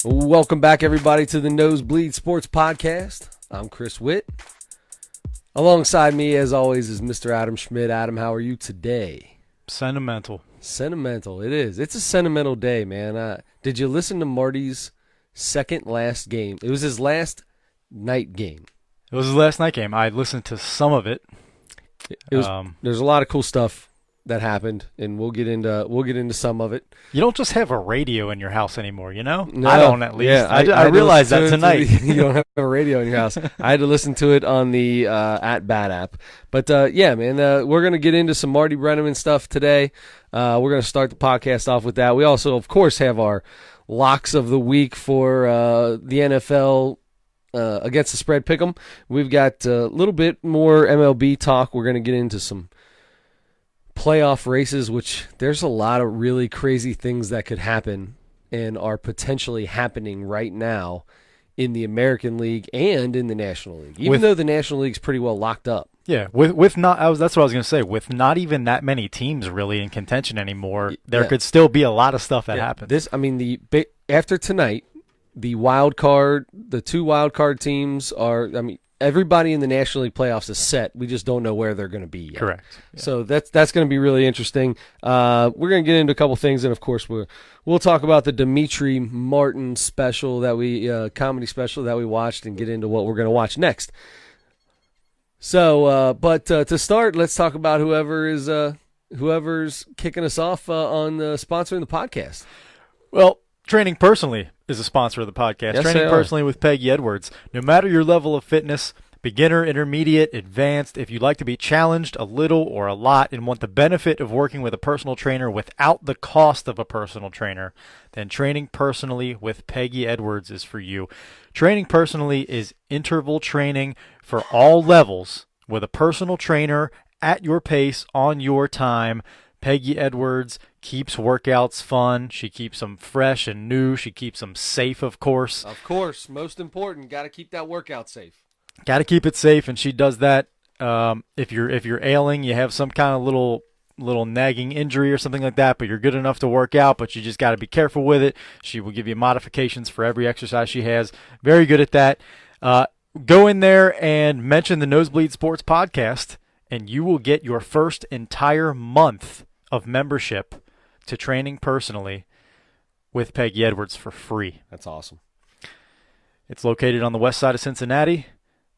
Welcome back, everybody, to the Nosebleed Sports Podcast. I'm Chris Witt. Alongside me, as always, is Mr. Adam Schmidt. Adam, how are you today? Sentimental. Sentimental, it is. It's a sentimental day, man. Did you listen to Marty's second last game? It was his last night game. It was his last night game. I listened to some of it. There's a lot of cool stuff that happened, and we'll get into some of it. You don't just have a radio in your house anymore, you know? No, I don't, at least. Yeah, I realized that tonight. You don't have a radio in your house. I had to listen to it on the At Bat app. But, yeah, man, we're going to get into some Marty Brennaman stuff today. We're going to start the podcast off with that. We also, of course, have our locks of the week for the NFL against the spread pick'em. We've got a little bit more MLB talk. We're going to get into some playoff races, which there's a lot of really crazy things that could happen and are potentially happening right now in the American League and in the National League, even though the National League's pretty well locked up. Yeah, that's what I was going to say. With not even that many teams really in contention anymore, there could still be a lot of stuff that happens. After tonight, the two wild card teams are. Everybody in the National League playoffs is set. We just don't know where they're going to be yet. Correct. Yeah. So that's going to be really interesting. We're going to get into a couple things, and of course we'll talk about the Demetri Martin special comedy special that we watched, and get into what we're going to watch next. So, but to start, let's talk about whoever's kicking us off on sponsoring the podcast. Well, Training Personally is a sponsor of the podcast. Yes, Training Personally with Peggy Edwards. No matter your level of fitness, beginner, intermediate, advanced, if you'd like to be challenged a little or a lot and want the benefit of working with a personal trainer without the cost of a personal trainer, then Training Personally with Peggy Edwards is for you. Training Personally is interval training for all levels with a personal trainer at your pace on your time. Peggy Edwards keeps workouts fun. She keeps them fresh and new. She keeps them safe, of course. Of course, most important, got to keep that workout safe. Got to keep it safe, and she does that. If you're ailing, you have some kind of little nagging injury or something like that, but you're good enough to work out, but you just got to be careful with it. She will give you modifications for every exercise she has. Very good at that. Go in there and mention the Nosebleed Sports Podcast, and you will get your first entire month of membership to Training Personally with Peggy Edwards for free. That's awesome. It's located on the west side of Cincinnati.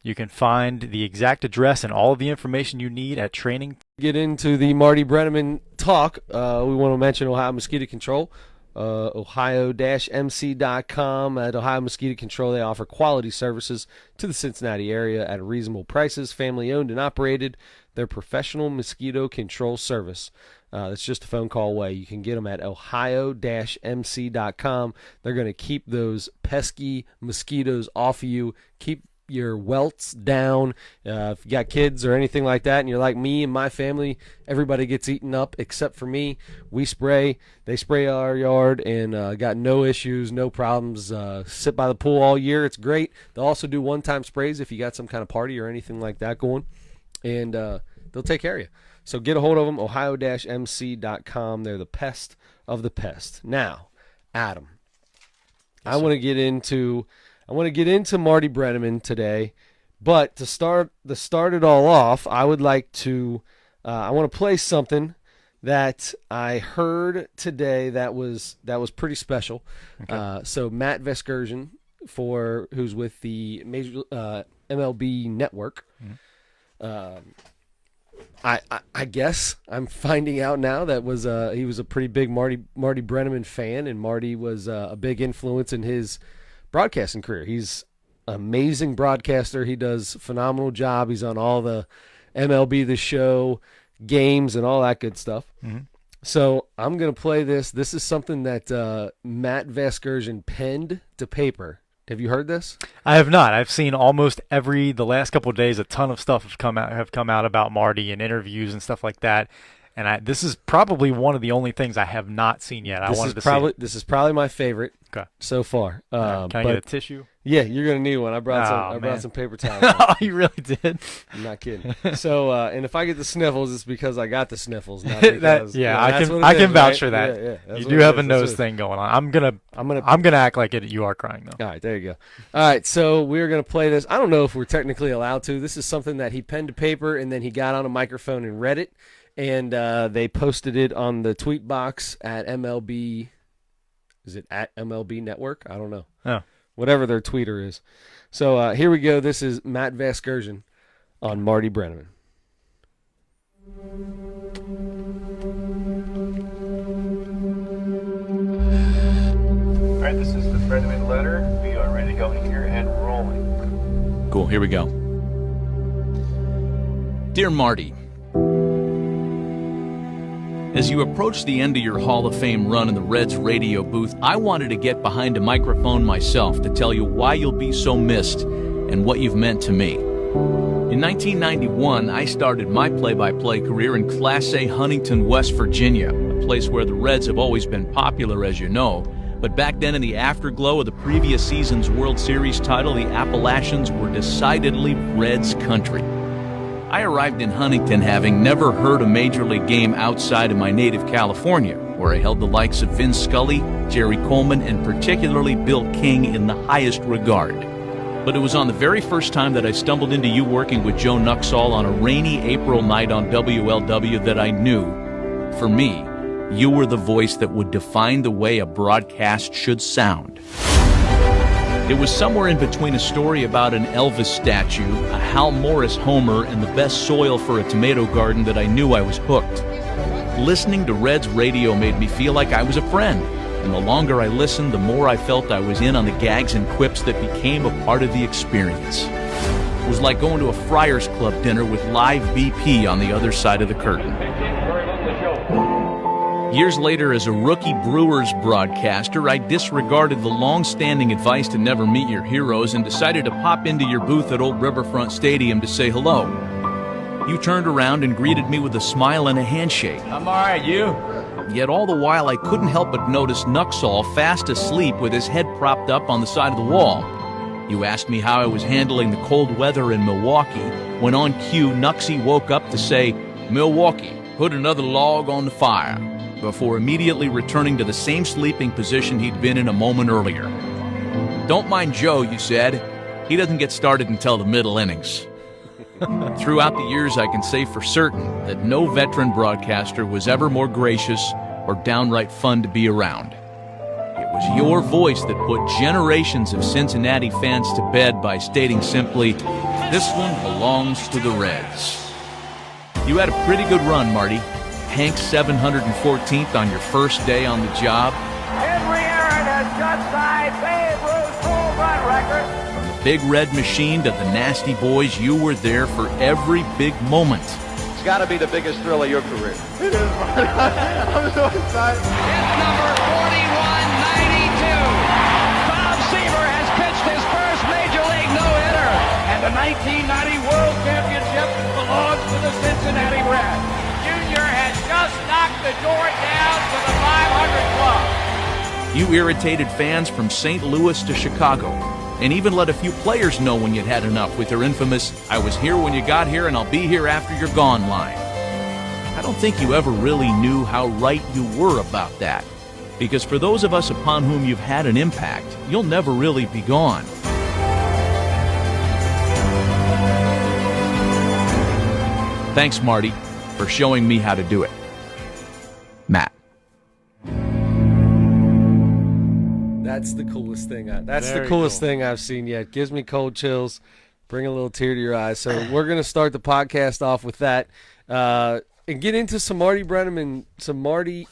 You can find the exact address and all of the information you need at Training. Get into the Marty Brennaman talk. We want to mention Ohio Mosquito Control. Ohio-mc.com. At Ohio Mosquito Control, they offer quality services to the Cincinnati area at reasonable prices, family owned and operated. They're professional mosquito control service. It's just a phone call away. You can get them at ohio-mc.com. They're going to keep those pesky mosquitoes off of you, keep your welts down. If you got kids or anything like that, and you're like me and my family, everybody gets eaten up except for me. We spray. They spray our yard, and got no issues, no problems. Sit by the pool all year. It's great. They'll also do one-time sprays if you got some kind of party or anything like that going, and they'll take care of you. So get a hold of them, ohio-mc.com. They're the pest of the pest. Now, Adam, yes, I want to get into Marty Brennaman today, but to start it all off, I would like to I want to play something that I heard today that was pretty special. Okay. So Matt Vasgersian, who's with the major MLB network. Mm-hmm. I guess I'm finding out now that he was a pretty big Marty Brennaman fan, and Marty was a big influence in his broadcasting career. He's an amazing broadcaster. He does a phenomenal job. He's on all the MLB The Show games and all that good stuff. Mm-hmm. So I'm going to play this. This is something that Matt Vasgersian penned to paper. Have you heard this? I have not. I've seen almost the last couple of days, a ton of stuff have come out about Marty and interviews and stuff like that. And this is probably one of the only things I have not seen yet. I wanted to see it. This is probably my favorite. Okay. so far. Can I but get a tissue? yeah, you're gonna need one. I brought man. some paper towels. Oh, you really did? I'm not kidding. So, and if I get the sniffles, it's because I got the sniffles. Not because, I can vouch for that. Yeah, you do have a nose thing going on. I'm gonna act like you are crying though. All right, there you go. All right, so we're gonna play this. I don't know if we're technically allowed to. This is something that he penned to paper and then he got on a microphone and read it, and they posted it on the tweet box at MLB. Is it at MLB Network? I don't know. Oh. Whatever their tweeter is. So here we go. This is Matt Vasgersian on Marty Brennaman. All right, this is the Brennaman letter. We are ready to go here and rolling. Cool, here we go. Dear Marty, as you approach the end of your Hall of Fame run in the Reds radio booth, I wanted to get behind a microphone myself to tell you why you'll be so missed and what you've meant to me. In 1991, I started my play-by-play career in Class A Huntington, West Virginia, a place where the Reds have always been popular, as you know. But back then, in the afterglow of the previous season's World Series title, the Appalachians were decidedly Reds country. I arrived in Huntington having never heard a Major League game outside of my native California, where I held the likes of Vin Scully, Jerry Coleman, and particularly Bill King in the highest regard. But it was on the very first time that I stumbled into you working with Joe Nuxall on a rainy April night on WLW that I knew, for me, you were the voice that would define the way a broadcast should sound. It was somewhere in between a story about an Elvis statue, a Hal Morris homer, and the best soil for a tomato garden that I knew I was hooked. Listening to Reds radio made me feel like I was a friend, and the longer I listened, the more I felt I was in on the gags and quips that became a part of the experience. It was like going to a Friars Club dinner with live BP on the other side of the curtain. Years later, as a rookie Brewers broadcaster, I disregarded the long-standing advice to never meet your heroes and decided to pop into your booth at Old Riverfront Stadium to say hello. You turned around and greeted me with a smile and a handshake. I'm all right, you? Yet all the while, I couldn't help but notice Nuxall fast asleep with his head propped up on the side of the wall. You asked me how I was handling the cold weather in Milwaukee, when on cue, Nuxie woke up to say, "Milwaukee, put another log on the fire," before immediately returning to the same sleeping position he'd been in a moment earlier. "Don't mind Joe," you said. "He doesn't get started until the middle innings." Throughout the years, I can say for certain that no veteran broadcaster was ever more gracious or downright fun to be around. It was your voice that put generations of Cincinnati fans to bed by stating simply, "This one belongs to the Reds." You had a pretty good run, Marty. Hank's 714th on your first day on the job. Henry Aaron has just tied Babe Ruth's home run record. From the Big Red Machine to the Nasty Boys, you were there for every big moment. It's got to be the biggest thrill of your career. It is. I'm so excited. It's number 4192. Bob Seaver has pitched his first Major League no-hitter. And the 1990 World Championship belongs to the Cincinnati Reds. Junior has just knocked the door down for the 500 club. You irritated fans from St. Louis to Chicago, and even let a few players know when you'd had enough with your infamous, "I was here when you got here and I'll be here after you're gone" line. I don't think you ever really knew how right you were about that, because for those of us upon whom you've had an impact, you'll never really be gone. Thanks, Marty, for showing me how to do it. Matt. That's the coolest thing. That's Very the coolest cool. thing I've seen yet. Gives me cold chills. Bring a little tear to your eyes. So we're gonna start the podcast off with that, and get into some Marty Brennaman, some Marty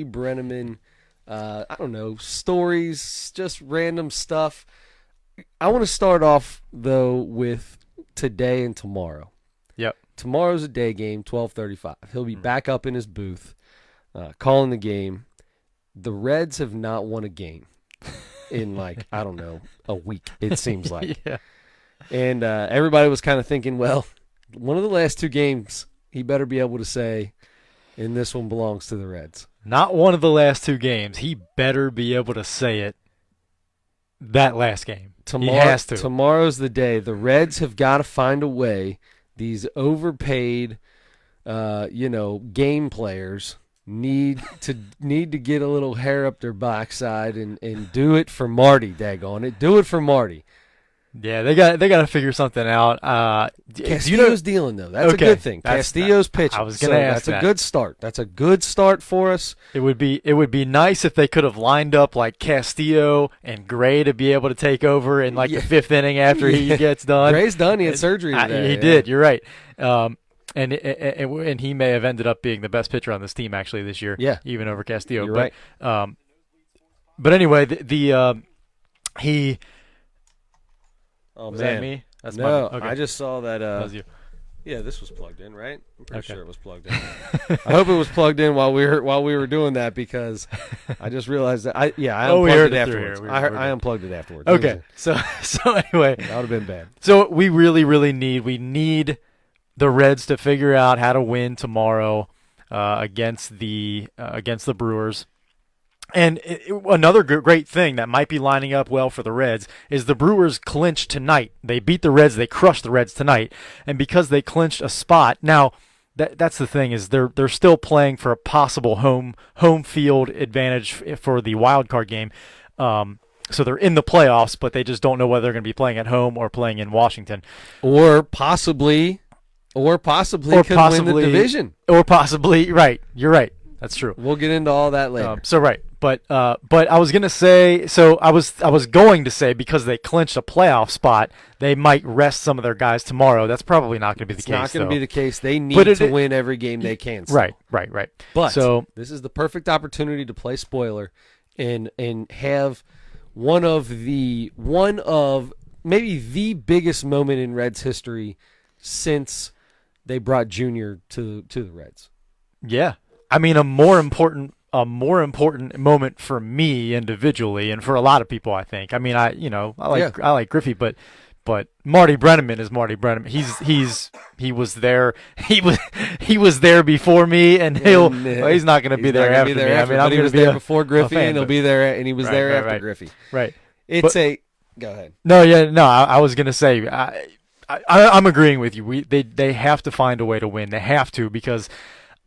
Brennaman. I don't know, stories, just random stuff. I want to start off though with today and tomorrow. Yep. Tomorrow's a day game, 12:35. He'll be back up in his booth, calling the game. The Reds have not won a game in I don't know, a week, it seems like. Yeah. And everybody was kind of thinking, well, one of the last two games, he better be able to say, and this one belongs to the Reds. Not one of the last 2 games. He better be able to say it that last game. He has to. Tomorrow's the day. The Reds have got to find a way. These overpaid, game players need to get a little hair up their backside and do it for Marty. Daggone it, do it for Marty. Yeah, they got to figure something out. Castillo's dealing though. That's Okay, a good thing. Castillo's pitching. I was going to ask that's a good start. That's a good start for us. It would be nice if they could have lined up like Castillo and Gray to be able to take over in like the 5th inning after he gets done. Gray's done. He had surgery today. He did. You're right. And he may have ended up being the best pitcher on this team actually this year. Yeah, even over Castillo. You're but, right. But anyway, he. Oh, was man. that me? That's no, okay. I just saw that. That was you. Yeah, this was plugged in, right? I'm pretty Okay. sure it was plugged in. I hope it was plugged in while we were doing that because I just realized that I unplugged it afterwards. I unplugged it afterwards. Okay, so anyway, that would have been bad. So we really need the Reds to figure out how to win tomorrow against the Brewers. And another great thing that might be lining up well for the Reds is the Brewers clinched tonight. They beat the Reds. They crushed the Reds tonight. And because they clinched a spot, now that's the thing is they're still playing for a possible home field advantage for the wild card game. So they're in the playoffs, but they just don't know whether they're going to be playing at home or playing in Washington, or possibly could win the division, or possibly right. You're right. That's true. We'll get into all that later. But I was gonna say, I was going to say because they clinched a playoff spot, they might rest some of their guys tomorrow. That's probably not going to be the case. It's not going to be the case. They need to win every game they can. So. Right. But this is the perfect opportunity to play spoiler, and have one of maybe the biggest moment in Reds history since they brought Junior to the Reds. Yeah. I mean, a more important moment for me individually, and for a lot of people, I think. I mean, I like Griffey, but Marty Brennaman is Marty Brennaman. He was there. He was there before me, and he's not going to be there after me. I mean, he was there before Griffey, and he'll be there, and he was there after Griffey. Right. Go ahead. I was going to say. I'm agreeing with you. They have to find a way to win. They have to, because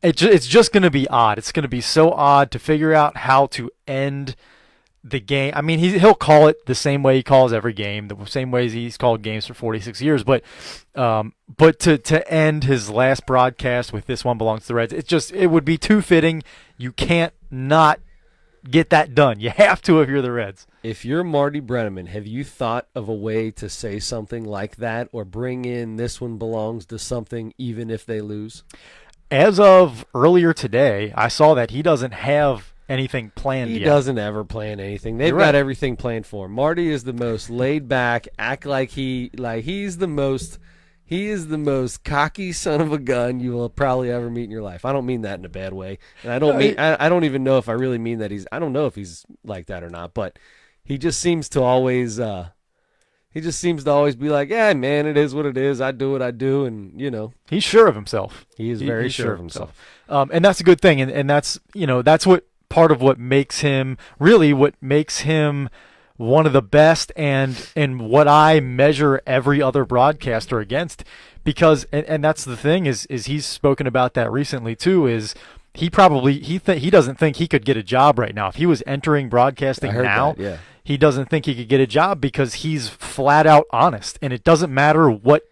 it's just going to be odd. It's going to be so odd to figure out how to end the game. I mean, he'll call it the same way he calls every game, the same ways he's called games for 46 years. But to end his last broadcast with "This one belongs to the Reds," it would be too fitting. You can't not get that done. You have to if you're the Reds. If you're Marty Brennaman, have you thought of a way to say something like that, or bring in "This one belongs to something" even if they lose? As of earlier today, I saw that he doesn't have anything planned yet. He doesn't ever plan anything. They've got everything planned for him. Marty is the most laid back, act like he's the most cocky son of a gun you will probably ever meet in your life. I don't mean that in a bad way. And I don't even know if I really mean that I don't know if he's like that or not, but he just seems to always be like, yeah, man, it is what it is. I do what I do, and he's sure of himself. He is very sure of himself. And that's a good thing. And that's what part of what makes him one of the best, and what I measure every other broadcaster against, because and that's the thing is he's spoken about that recently too. Is he doesn't think he could get a job right now if he was entering broadcasting now. That, yeah. He doesn't think he could get a job because he's flat out honest, and it doesn't matter what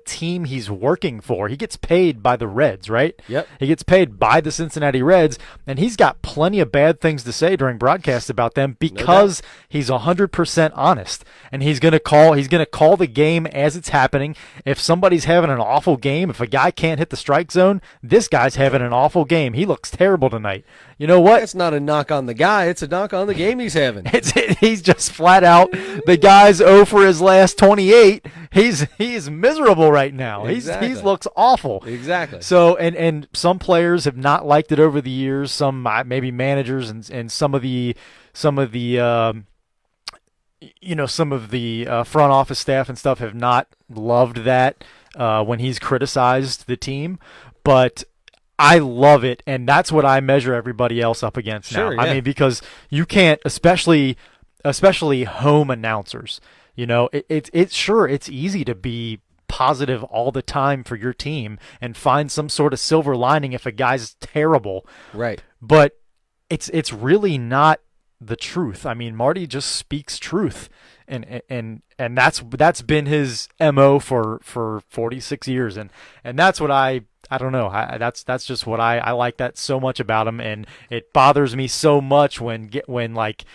team he's working for. He gets paid by the Reds, right? Yep. He gets paid by the Cincinnati Reds, and he's got plenty of bad things to say during broadcasts about them because he's 100% honest, and he's going to call the game as it's happening. If somebody's having an awful game, if a guy can't hit the strike zone, this guy's having an awful game. He looks terrible tonight. You know what? It's not a knock on the guy. It's a knock on the game he's having. He's just flat out. The guy's 0 for his last 28. He's miserable right now. Exactly. He looks awful. Exactly. So and some players have not liked it over the years. Some maybe managers and some of the front office staff and stuff have not loved that when he's criticized the team. But I love it, and that's what I measure everybody else up against now. Sure, I yeah. mean, because you can't, especially home announcers. You know, it's easy to be positive all the time for your team and find some sort of silver lining if a guy's terrible. Right. But it's really not the truth. I mean, Marty just speaks truth, and that's been his MO for 46 years, and that's what I don't know. That's just what I like that so much about him, and it bothers me so much when like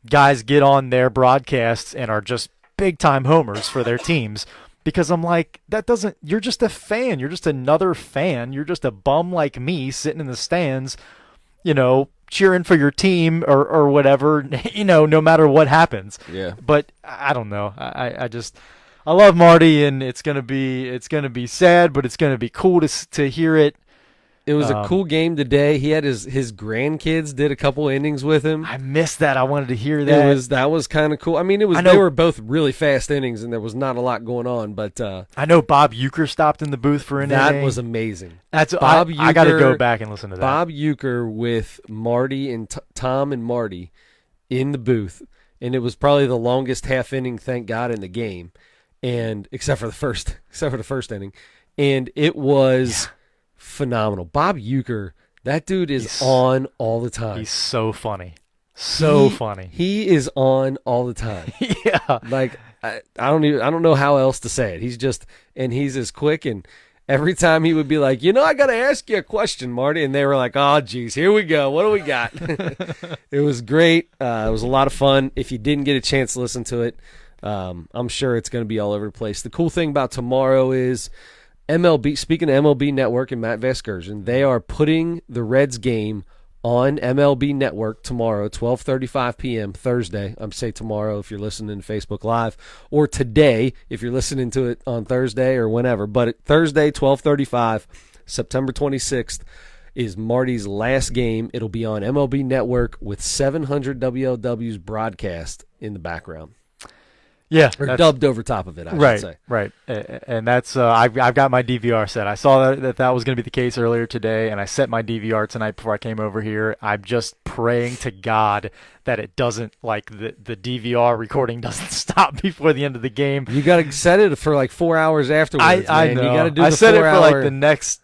guys get on their broadcasts and are just big time homers for their teams, because I'm like, you're just a fan. You're just another fan. You're just a bum like me sitting in the stands, you know, cheering for your team or whatever, you know, no matter what happens. Yeah. But I don't know. I love Marty, and it's gonna be sad, but it's gonna be cool to hear it. It was a cool game today. He had his grandkids did a couple innings with him. I missed that. I wanted to hear that. That was kind of cool. I mean, they were both really fast innings, and there was not a lot going on. But I know Bob Uecker stopped in the booth for an inning. that was amazing. That's Bob I got to Uecker- go back and listen to that. Bob Uecker with Marty and Tom and Marty in the booth, and it was probably the longest half inning, thank God, in the game, and except for the first inning, and it was phenomenal. Bob Uecker, that dude is on all the time. He's so funny, funny. He is on all the time. Yeah, Like I don't know how else to say it. He's as quick, and every time he would be like, I got to ask you a question, Marty, and they were like, oh geez, here we go. What do we got? It was great. It was a lot of fun. If you didn't get a chance to listen to it, I'm sure it's going to be all over the place. The cool thing about tomorrow is MLB. Speaking of MLB Network and Matt Vasgersian, they are putting the Reds game on MLB Network tomorrow, 12:35 p.m. Thursday. I'm say tomorrow if you're listening to Facebook Live, or today if you're listening to it on Thursday or whenever. But Thursday, 12:35, September 26th, is Marty's last game. It'll be on MLB Network with 700 WLW's broadcast in the background. yeah, Or dubbed over top of it, I should say. Right. And that's I've got my DVR set. I saw that was going to be the case earlier today, and I set my DVR tonight before I came over here. I'm just praying to God that it doesn't, like, the DVR recording doesn't stop before the end of the game. You got to set it for like 4 hours afterwards. I man. know. You got to do I the set it 4 for hour. like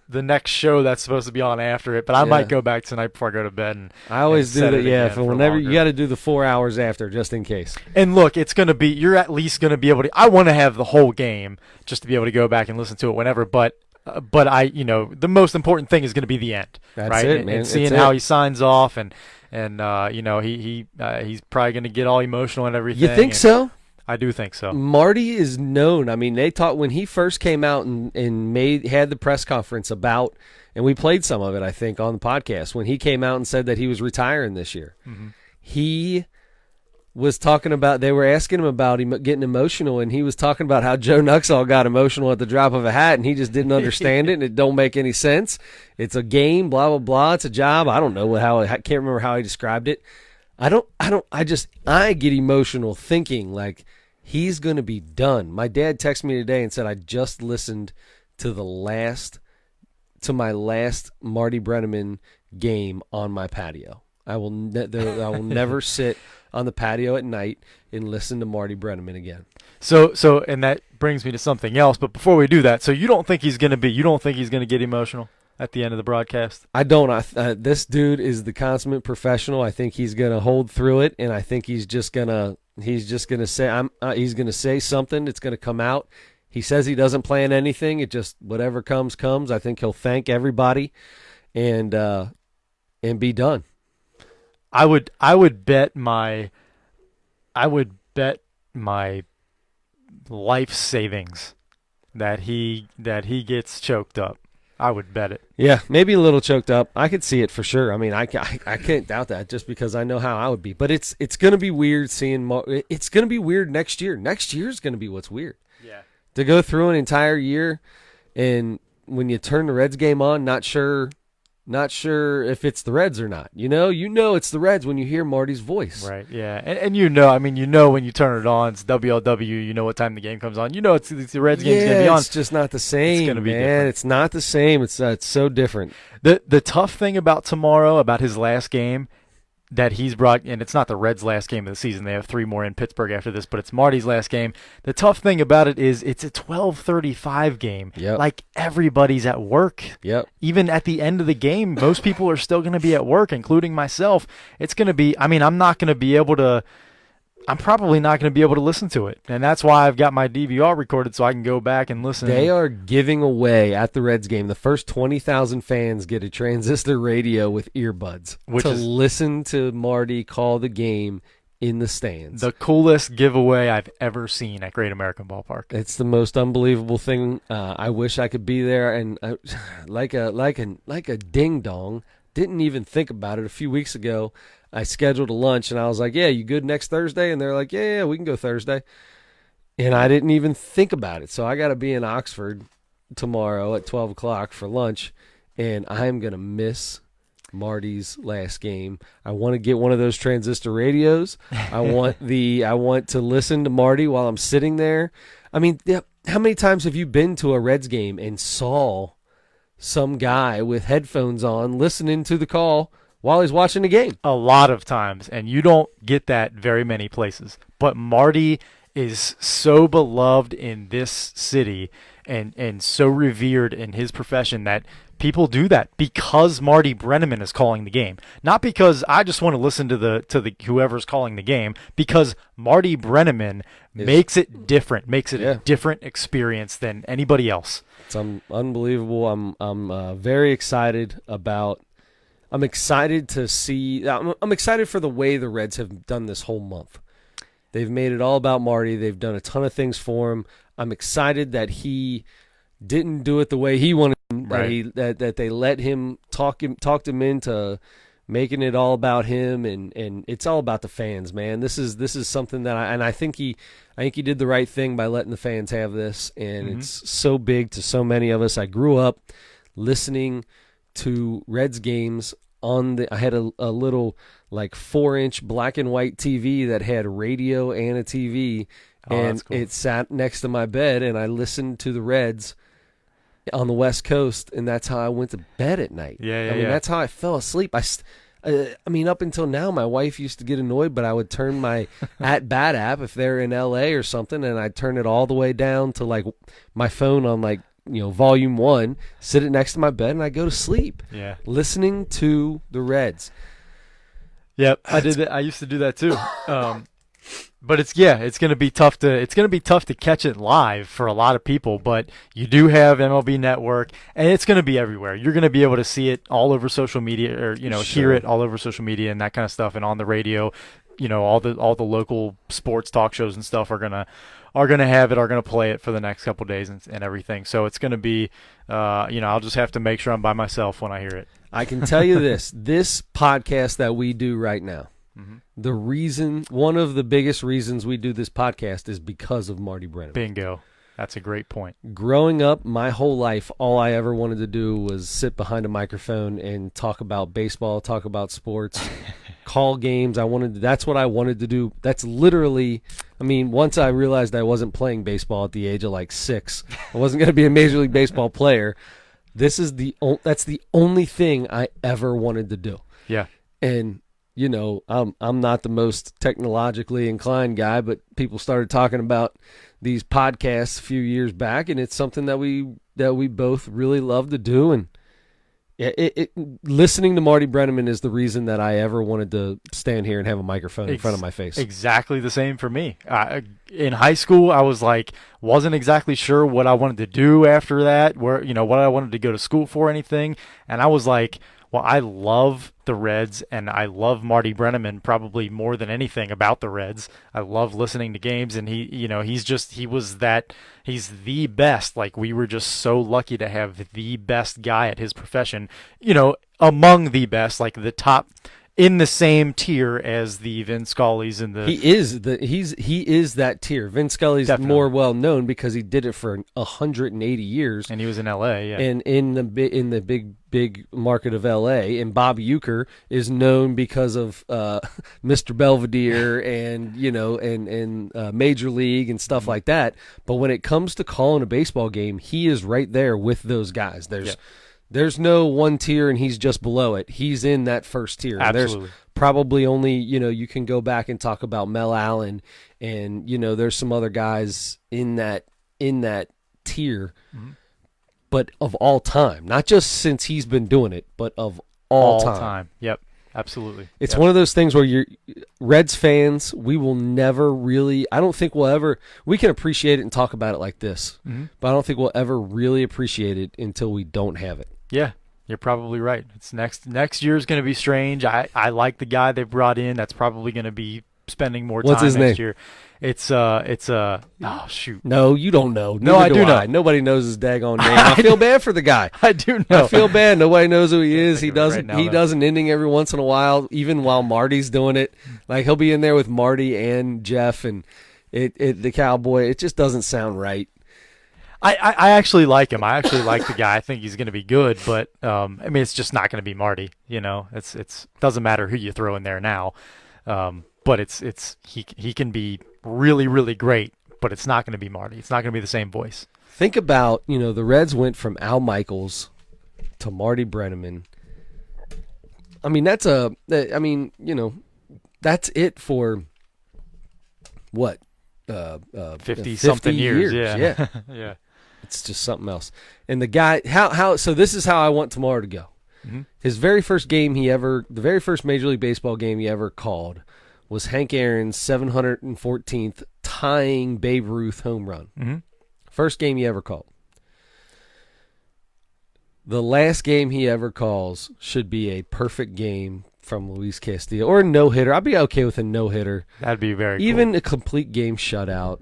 the next show that's supposed to be on after it, but I might go back tonight before I go to bed. And I always and do set that. it Yeah, again for for whenever longer. you got to do the 4 hours after, just in case. And look, you're at least going to be able to. I want to have the whole game just to be able to go back and listen to it whenever. But the most important thing is going to be the end, That's right? it, and, man. and seeing That's how it. he signs off, and he's probably going to get all emotional and everything. You think and so? I do think so. Marty is known. I mean, they talked when he first came out and had the press conference about, and we played some of it, I think, on the podcast when he came out and said that he was retiring this year. Mm-hmm. He was talking about, they were asking him about him getting emotional, and he was talking about how Joe Nuxall got emotional at the drop of a hat, and he just didn't understand it, and it don't make any sense. It's a game, blah, blah, blah. It's a job. I don't know I can't remember how he described it. I get emotional thinking like he's going to be done. My dad texted me today and said, I just listened to my last Marty Brennaman game on my patio. I will never sit on the patio at night and listen to Marty Brennaman again. So, and that brings me to something else. But before we do that, so you don't think he's going to get emotional at the end of the broadcast? I don't. This dude is the consummate professional. I think he's going to hold through it, and I think he's just going to say he's going to say something. It's going to come out. He says he doesn't plan anything. It just whatever comes. I think he'll thank everybody, and be done. I would bet my life savings that he gets choked up. I would bet it. Yeah, maybe a little choked up. I could see it for sure. I mean, I can't doubt that just because I know how I would be. But it's going to be weird seeing it's going to be weird next year. Next year is going to be what's weird. Yeah. To go through an entire year, and when you turn the Reds game on, not sure not sure if it's the Reds or not. You know it's the Reds when you hear Marty's voice. Right, yeah. And when you turn it on, it's WLW, you know what time the game comes on. You know it's the Reds game's going to be on. It's just not the same, It's gonna be man. different. It's not the same. It's so different. The tough thing about tomorrow, about his last game, that he's brought, and it's not the Reds' last game of the season. They have 3 more in Pittsburgh after this, but it's Marty's last game. The tough thing about it is it's a 12:35 game. Yep. Like, everybody's at work. Yep. Even at the end of the game, most people are still going to be at work, including myself. It's going to be, I'm probably not going to be able to listen to it. And that's why I've got my DVR recorded so I can go back and listen. They are giving away at the Reds game. The first 20,000 fans get a transistor radio with earbuds to listen to Marty call the game in the stands. The coolest giveaway I've ever seen at Great American Ballpark. It's the most unbelievable thing. I wish I could be there. And like a ding dong, didn't even think about it a few weeks ago. I scheduled a lunch, and I was like, yeah, you good next Thursday? And they're like, yeah, we can go Thursday. And I didn't even think about it. So I got to be in Oxford tomorrow at 12 o'clock for lunch, and I'm going to miss Marty's last game. I want to get one of those transistor radios. I want to listen to Marty while I'm sitting there. I mean, how many times have you been to a Reds game and saw some guy with headphones on listening to the call while he's watching the game? A lot of times, and you don't get that very many places. But Marty is so beloved in this city and so revered in his profession that people do that because Marty Brennaman is calling the game. Not because I just want to listen to the whoever's calling the game, because Marty Brennaman makes it different, makes it a different experience than anybody else. It's unbelievable. I'm very excited about. I'm excited to see. I'm excited for the way the Reds have done this whole month. They've made it all about Marty. They've done a ton of things for him. I'm excited that he didn't do it the way he wanted. Right. That they let him talked him into making it all about him, and it's all about the fans, man. This is something that I think he did the right thing by letting the fans have this, and it's so big to so many of us. I grew up listening to Reds games I had a little like 4-inch black and white TV that had radio and a TV, and cool. It sat next to my bed, and I listened to the Reds on the West Coast, and that's how I went to bed at night. I mean, that's how I fell asleep. I mean, up until now, my wife used to get annoyed, but I would turn my At Bat app if they're in LA or something, and I'd turn it all the way down to like my phone on like, volume 1, sit it next to my bed, and I go to sleep. Yeah. Listening to the Reds. Yep, I did that. I used to do that too. But it's going to be tough to catch it live for a lot of people, but you do have MLB Network, and it's going to be everywhere. You're going to be able to see it all over social media, or hear it all over social media and that kind of stuff, and on the radio. All the local sports talk shows and stuff are gonna have it, are gonna play it for the next couple of days and everything. So it's gonna be, I'll just have to make sure I'm by myself when I hear it. I can tell you this podcast that we do right now, one of the biggest reasons we do this podcast is because of Marty Brennaman. Bingo. That's a great point. Growing up, my whole life, all I ever wanted to do was sit behind a microphone and talk about baseball, talk about sports, call games. That's what I wanted to do. That's literally, once I realized I wasn't playing baseball at the age of like 6, I wasn't going to be a Major League Baseball player. That's the only thing I ever wanted to do. Yeah. And I'm not the most technologically inclined guy, but people started talking about these podcasts a few years back, and it's something that we both really love to do. And listening to Marty Brennaman is the reason that I ever wanted to stand here and have a microphone in front of my face. Exactly the same for me. In high school, I wasn't exactly sure what I wanted to do after that, what I wanted to go to school for, anything, and I was like, well, I love the Reds, and I love Marty Brennaman probably more than anything about the Reds. I love listening to games, and he's the best. Like, we were just so lucky to have the best guy at his profession, among the best, like the top in the same tier as the Vin Scully's and the. He is that tier. Vin Scully's Definitely. more well known because he did it for 180 years, And he was in L.A. Yeah. and in the big market of L.A. And Bob Uecker is known because of Mr. Belvedere and Major League and stuff like that. But when it comes to calling a baseball game, he is right there with those guys. There's no one tier and he's just below it. He's in that first tier. And Absolutely. there's probably only, you can go back and talk about Mel Allen and, there's some other guys in that tier, but of all time, not just since he's been doing it, but of all time. Yep. Absolutely. It's one of those things where Reds fans, we will never really, I don't think we can appreciate it and talk about it like this, but I don't think we'll ever really appreciate it until we don't have it. Yeah, you're probably right. It's next year is going to be strange. I like the guy they brought in. That's probably going to be spending more What's time his next name? year. Oh shoot. No, you don't know. No, I Neither do know. Nobody knows his daggone name. I feel bad for the guy. I do know. I feel bad. Nobody knows who he is. He think of it doesn't. right now, He though. does an ending every once in a while, even while Marty's doing it. Like he'll be in there with Marty and Jeff, and the cowboy. It just doesn't sound right. I actually like him. I actually like the guy. I think he's going to be good, but it's just not going to be Marty. It's doesn't matter who you throw in there now. But he can be really, really great, but it's not going to be Marty. It's not going to be the same voice. Think about, the Reds went from Al Michaels to Marty Brennaman. I mean, that's it for what? 50-something years. Yeah. Yeah. It's just something else. And the guy, so this is how I want tomorrow to go. His very first game the very first Major League Baseball game he ever called was Hank Aaron's 714th tying Babe Ruth home run. First game he ever called. The last game he ever calls should be a perfect game from Luis Castillo or a no-hitter. I'd be okay with a no-hitter. That'd be very Even cool. a complete game shutout.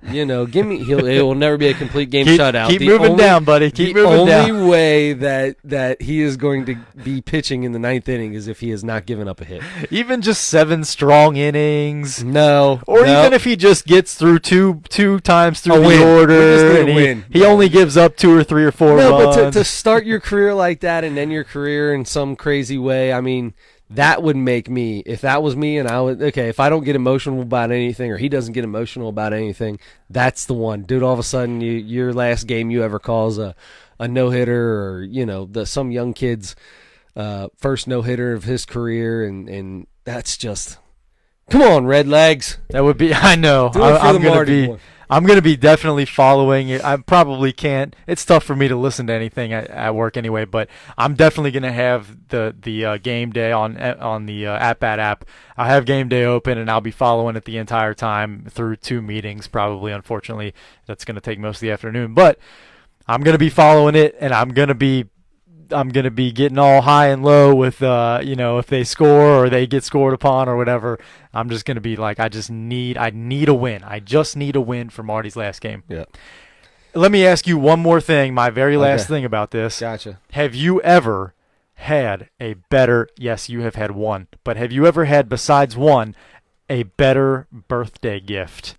Give me. It will never be a complete game shutout. Keep moving down, buddy. Keep moving down. The only way that he is going to be pitching in the ninth inning is if he has not given up a hit. Even just 7 strong innings. No. Or even if he just gets through two times through A the win. order, We just need a and win. he only gives up 2 or 3 or 4 No, runs. but to start your career like that and end your career in some crazy way, I mean, that would make me, if that was me and if I don't get emotional about anything or he doesn't get emotional about anything, that's the one. Dude, all of a sudden your last game you ever calls a no-hitter or, some young kid's first no-hitter of his career and that's just, come on, Red Legs. That would be, I know. Do it for the Marty boy. I'm going to be definitely following it. I probably can't. It's tough for me to listen to anything at work anyway, but I'm definitely going to have the game day on the at-bat app. I'll have game day open, and I'll be following it the entire time through 2 meetings probably. Unfortunately, that's going to take most of the afternoon. But I'm going to be following it, and I'm going to be getting all high and low with if they score or they get scored upon or whatever. I'm just going to be like, I need a win. I just need a win for Marty's last game. Yeah. Let me ask you one more thing, my very last thing about this. Gotcha. Have you ever had a better, yes, you have had one, but have you ever had, besides one, a better birthday gift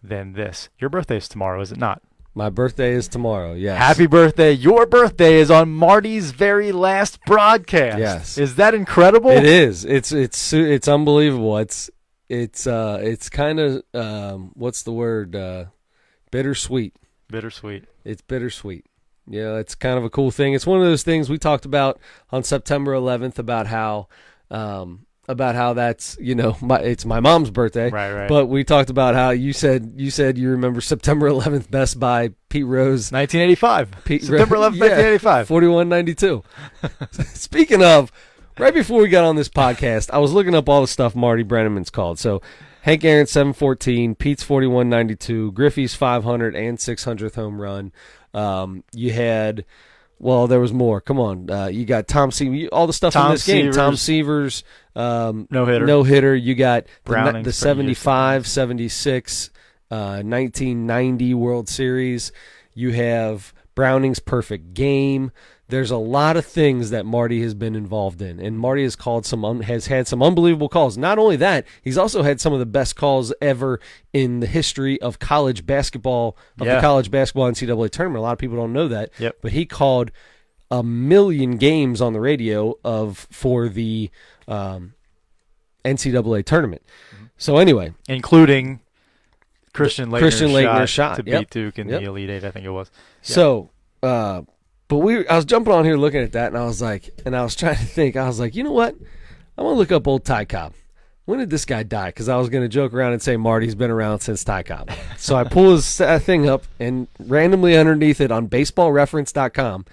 than this? Your birthday is tomorrow, is it not? My birthday is tomorrow, yes. Happy birthday. Your birthday is on Marty's very last broadcast. Yes. Is that incredible? It is. It's unbelievable. It's kind of what's the word? Bittersweet. Bittersweet. It's bittersweet. Yeah, it's kind of a cool thing. It's one of those things we talked about on September 11th about how that's it's my mom's birthday. Right. But we talked about how you said you remember September 11th Best Buy Pete Rose 1985. September 11th, 1985. 4192. Speaking of, right before we got on this podcast, I was looking up all the stuff Marty Brennaman's called. So Hank Aaron's 714, Pete's 4192, Griffey's 500 and 600th home run. You had, well, there was more. Come on, you got Tom Seaver, all the stuff in this game. Tom Seaver's no hitter. You got the 75, 76, 1990 World Series. You have Browning's perfect game. there's a lot of things that Marty has been involved in, and Marty has has had some unbelievable calls. Not only that, he's also had some of the best calls ever in the history of college basketball, the college basketball NCAA tournament. A lot of people don't know that, but he called 1 million games on the radio for the NCAA tournament. So anyway, including Christian Laettner's shot to beat Duke in the Elite Eight, I think it was. So, but I was jumping on here looking at that, and I was trying to think. I was like, you know what? I'm gonna look up old Ty Cobb. When did this guy die? Because I was gonna joke around and say Marty's been around since Ty Cobb. So I pull his thing up, and randomly underneath it on BaseballReference.com,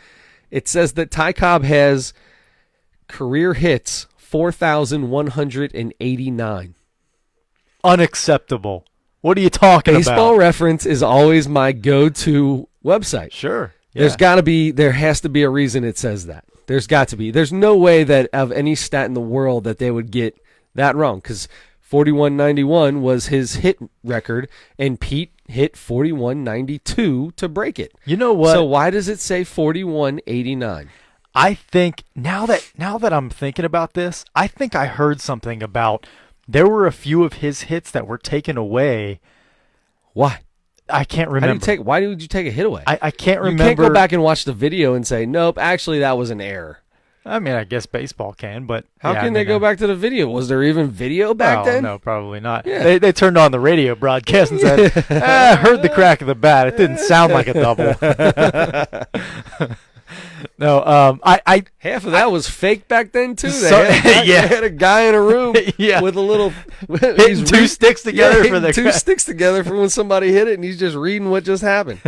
it says that Ty Cobb has career hits 4,189. Unacceptable. What are you talking about? Baseball Reference is always my go-to website. Sure. Yeah. There has to be a reason it says that. There's got to be. There's no way that of any stat in the world that they would get that wrong, because 4191 was his hit record, and Pete hit 4192 to break it. You know what? So why does it say 4189? I think now that I'm thinking about this, I think I heard something about there were a few of his hits that were taken away. Why? I can't remember. Why did you take a hit away? I can't remember. You can't go back and watch the video and say, nope, actually that was an error. I mean, I guess baseball can, but how can they go back to the video? Was there even video back then? No, probably not. Yeah. They turned on the radio broadcast and said, heard the crack of the bat. It didn't sound like a double. No, I half of that was fake back then too. They had a guy in a room with a little hitting two sticks together for the two sticks together for when somebody hit it, and he's just reading what just happened.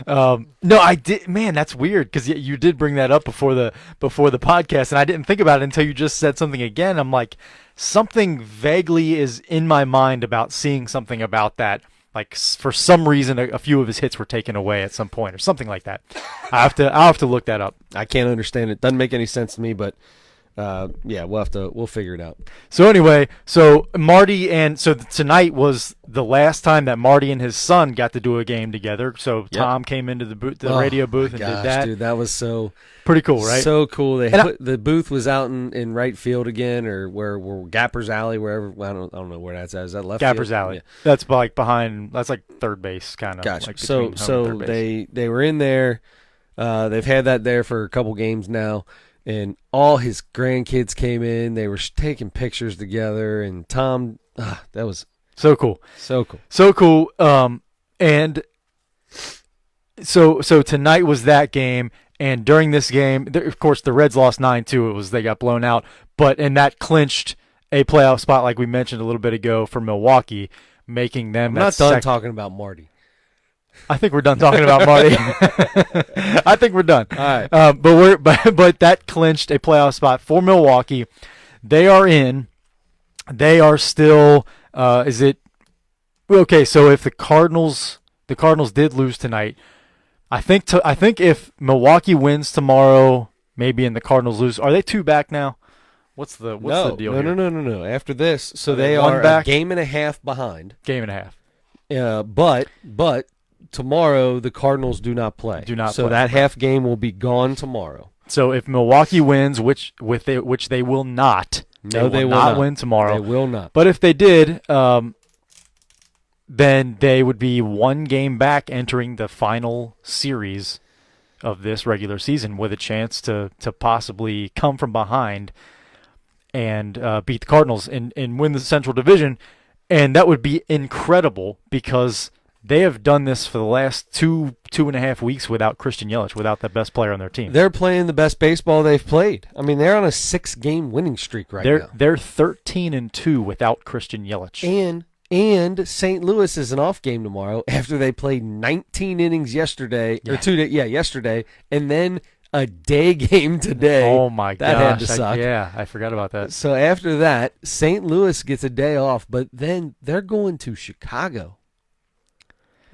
No, I did. Man, that's weird because you did bring that up before the podcast, and I didn't think about it until you just said something again. I'm like, something vaguely is in my mind about seeing something about that. Like, for some reason, a few of his hits were taken away at some point or something like that. I'll have to look that up. I can't understand it. Doesn't make any sense to me, but we'll figure it out. So anyway, tonight was the last time that Marty and his son got to do a game together. So Tom came into the radio booth and did that. Dude, that was so pretty cool, right? So cool. The booth was out in right field again, or where Gapper's Alley, wherever. I don't know where that's at. Is that left Gapper's field? Alley. Yeah. That's like behind. That's like third base, kind of. Gotcha. Like so they were in there. They've had that there for a couple games now. And all his grandkids came in. They were taking pictures together. And Tom, that was so cool. So cool. So cool. And so tonight was that game. And during this game, of course, the Reds lost 9-2. They got blown out. And that clinched a playoff spot, like we mentioned a little bit ago, for Milwaukee, making them. I'm not done talking about Marty. I think we're done talking about Marty. I think we're done. All right. But that clinched a playoff spot for Milwaukee. They are in. They are still. Is it okay? So if the Cardinals did lose tonight, I think if Milwaukee wins tomorrow, maybe, and the Cardinals lose, are they 2 back now? What's the deal? No. After this, so they are a game and a half behind. Game and a half. But tomorrow the Cardinals do not play. So that half game will be gone tomorrow. So if Milwaukee wins, which they will not, they will not win tomorrow. They will not. But if they did, then they would be 1 game back entering the final series of this regular season with a chance to possibly come from behind and beat the Cardinals and win the Central Division. And that would be incredible because they have done this for the last 2.5 weeks without Christian Yelich, without the best player on their team. They're playing the best baseball they've played. I mean, they're on a 6-game winning streak now. They're 13-2 without Christian Yelich. And St. Louis is an off game tomorrow after they played 19 innings yesterday, yesterday, and then a day game today. Oh my gosh. That had to suck. I forgot about that. So after that, St. Louis gets a day off, but then they're going to Chicago.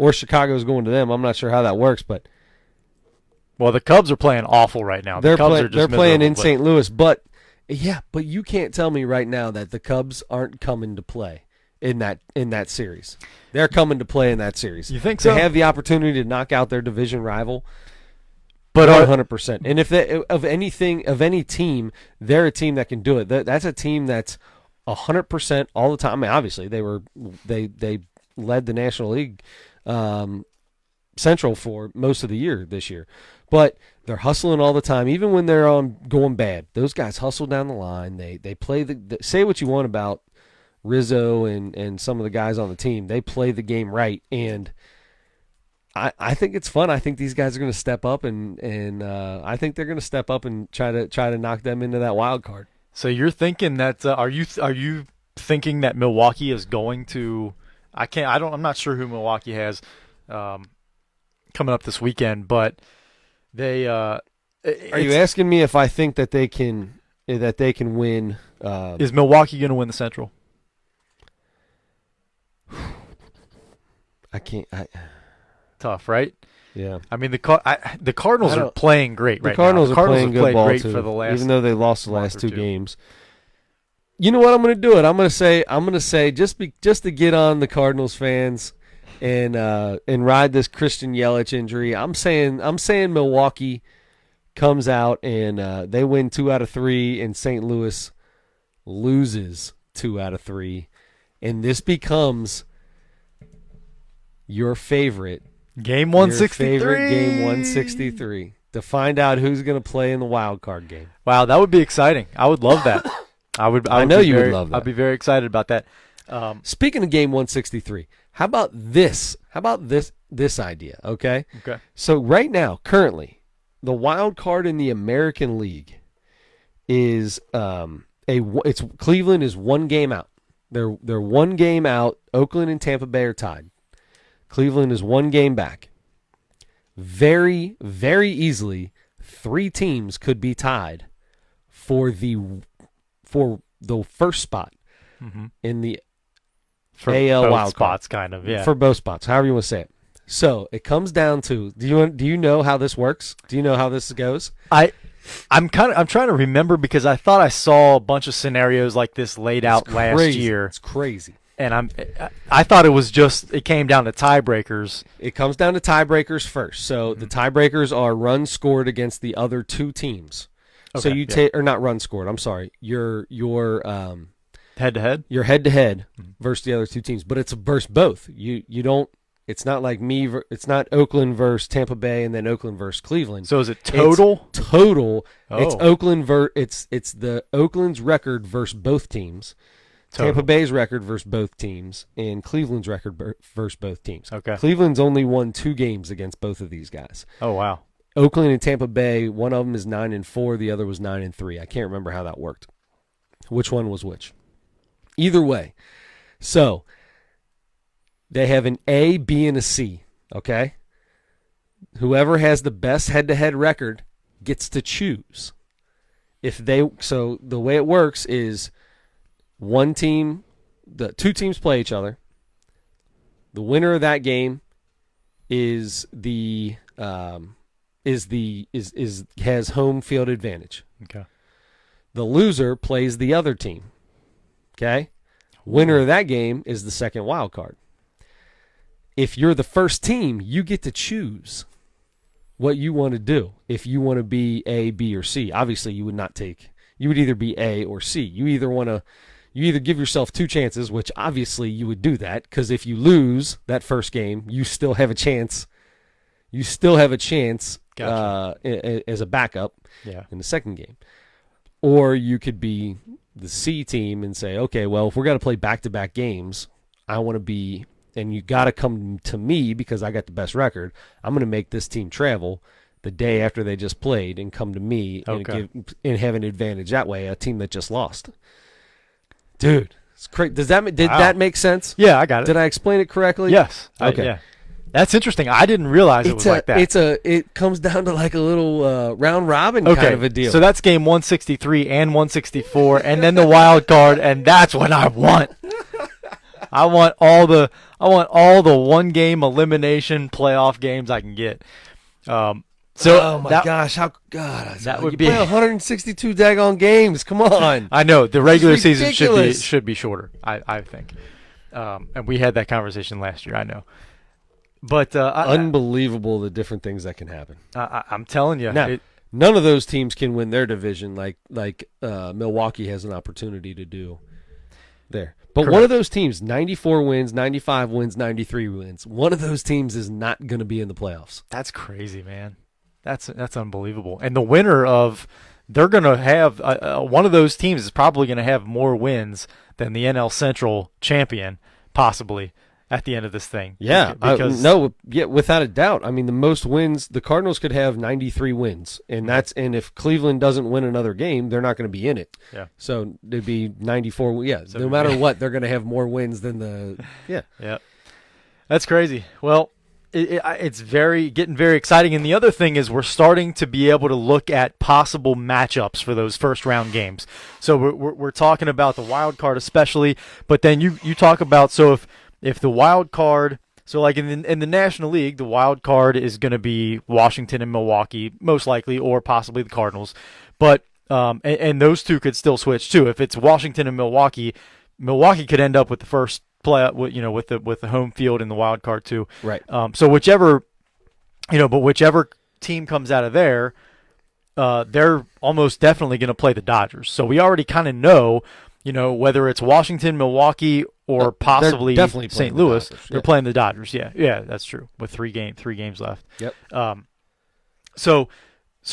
Or Chicago's going to them. I'm not sure how that works, but the Cubs are playing awful right now. They're playing in St. Louis, but you can't tell me right now that the Cubs aren't coming to play in that series. They're coming to play in that series. You think so? They have the opportunity to knock out their division rival. But 100%. And if they, of any team, they're a team that can do it. That's a team that's 100% all the time. I mean, obviously they led the National League Central for most of the year this year, but they're hustling all the time. Even when they're going bad, those guys hustle down the line. They play say what you want about Rizzo and some of the guys on the team. They play the game right, and I think it's fun. I think these guys are going to step up, and I think they're going to step up and try to knock them into that wild card. So you're thinking that are you thinking that Milwaukee is going to? I'm not sure who Milwaukee has coming up this weekend, but they. Are you asking me if I think that they can win? Is Milwaukee going to win the Central? I can't. Tough, right? Yeah. I mean, the Cardinals are playing great right now. The Cardinals are playing good ball great too, for the last, even though they lost the last two games. You know what I'm going to do? I'm going to say just to get on the Cardinals fans and ride this Christian Yelich injury. I'm saying Milwaukee comes out and they win 2 out of 3, and St. Louis loses 2 out of 3, and this becomes your favorite. Game 163. Your favorite game 163 to find out who's going to play in the wild card game. Wow, that would be exciting. I would love that. I know you would love that. I'd be very excited about that. Speaking of game 163, how about this? How about this idea? Okay. Okay. So right now, currently, the wild card in the American League is Cleveland is 1 game out. They're 1 game out. Oakland and Tampa Bay are tied. Cleveland is 1 game back. Very, very easily, 3 teams could be tied for the first spot in the AL wild card. Spots, kind of, yeah. For both spots, however you want to say it. So it comes down to do you know how this works? Do you know how this goes? I'm trying to remember because I thought I saw a bunch of scenarios like this laid out last year. It's crazy. And I thought it came down to tiebreakers. It comes down to tiebreakers first. So the tiebreakers are runs scored against the other 2 teams. Okay, so you take, or not runs scored. I'm sorry. Your head to head. Your head to head versus the other 2 teams, but it's versus both. You don't. It's not like it's not Oakland versus Tampa Bay and then Oakland versus Cleveland. So is it total? It's total. Oh. It's Oakland it's the Oakland's record versus both teams. Total. Tampa Bay's record versus both teams, and Cleveland's record versus both teams. Okay. Cleveland's only won 2 games against both of these guys. Oh, wow. Oakland and Tampa Bay, one of them is 9-4, the other was 9-3. I can't remember how that worked. Which one was which? Either way. So, they have an A, B, and a C, okay? Whoever has the best head-to-head record gets to choose. So the way it works is 2 teams play each other. The winner of that game has home field advantage. Okay. The loser plays the other team. Okay? Winner of that game is the second wild card. If you're the first team, you get to choose what you want to do. If you want to be A, B, or C. Obviously, you would either be A or C. You either give yourself 2 chances, which obviously you would do that, because if you lose that first game, you still have a chance. Gotcha. As a backup in the second game. Or you could be the C team and say, okay, well, if we're going to play back-to-back games, I want to be, and you got to come to me because I got the best record. I'm going to make this team travel the day after they just played and come to me and have an advantage that way, a team that just lost. Dude, it's crazy. Did that make sense? Yeah, I got it. Did I explain it correctly? Yes. Okay. Yeah. That's interesting. I didn't realize it was like that. It comes down to like a little round robin kind of a deal. So that's game 163 and 164, and then the wild card, and that's what I want. I want all the 1 game elimination playoff games I can get. Oh my gosh! That would be 162 daggone games. Come on! I know the regular season should be shorter. I think, and we had that conversation last year. I know. But Unbelievable the different things that can happen. I'm telling you. Now, none of those teams can win their division like Milwaukee has an opportunity to do there. But Correct. one of those teams, 94 wins, 95 wins, 93 wins, one of those teams is not going to be in the playoffs. That's crazy, man. That's unbelievable. And the winner of they're going to have one of those teams is probably going to have more wins than the NL Central champion, possibly, at the end of this thing. Yeah, because without a doubt. I mean, the most wins, the Cardinals could have 93 wins, and if Cleveland doesn't win another game, they're not going to be in it. Yeah. So it'd be 94. Yeah, So no matter what, they're going to have more wins than the Yeah. That's crazy. Well, it's getting very exciting. And the other thing is we're starting to be able to look at possible matchups for those first round games. So we're talking about the wild card especially, but then you talk about, so if the wild card, so like in the National League, the wild card is going to be Washington and Milwaukee, most likely, or possibly the Cardinals. But and those two could still switch too. If it's Washington and Milwaukee could end up with the first play, with the home field in the wild card too. Right. So whichever team comes out of there, they're almost definitely going to play the Dodgers. So we already kind of know, whether it's Washington, Milwaukee, or possibly definitely St. playing the Louis, Dodgers, they're playing the Dodgers. Yeah, that's true. With three games left. Yep. So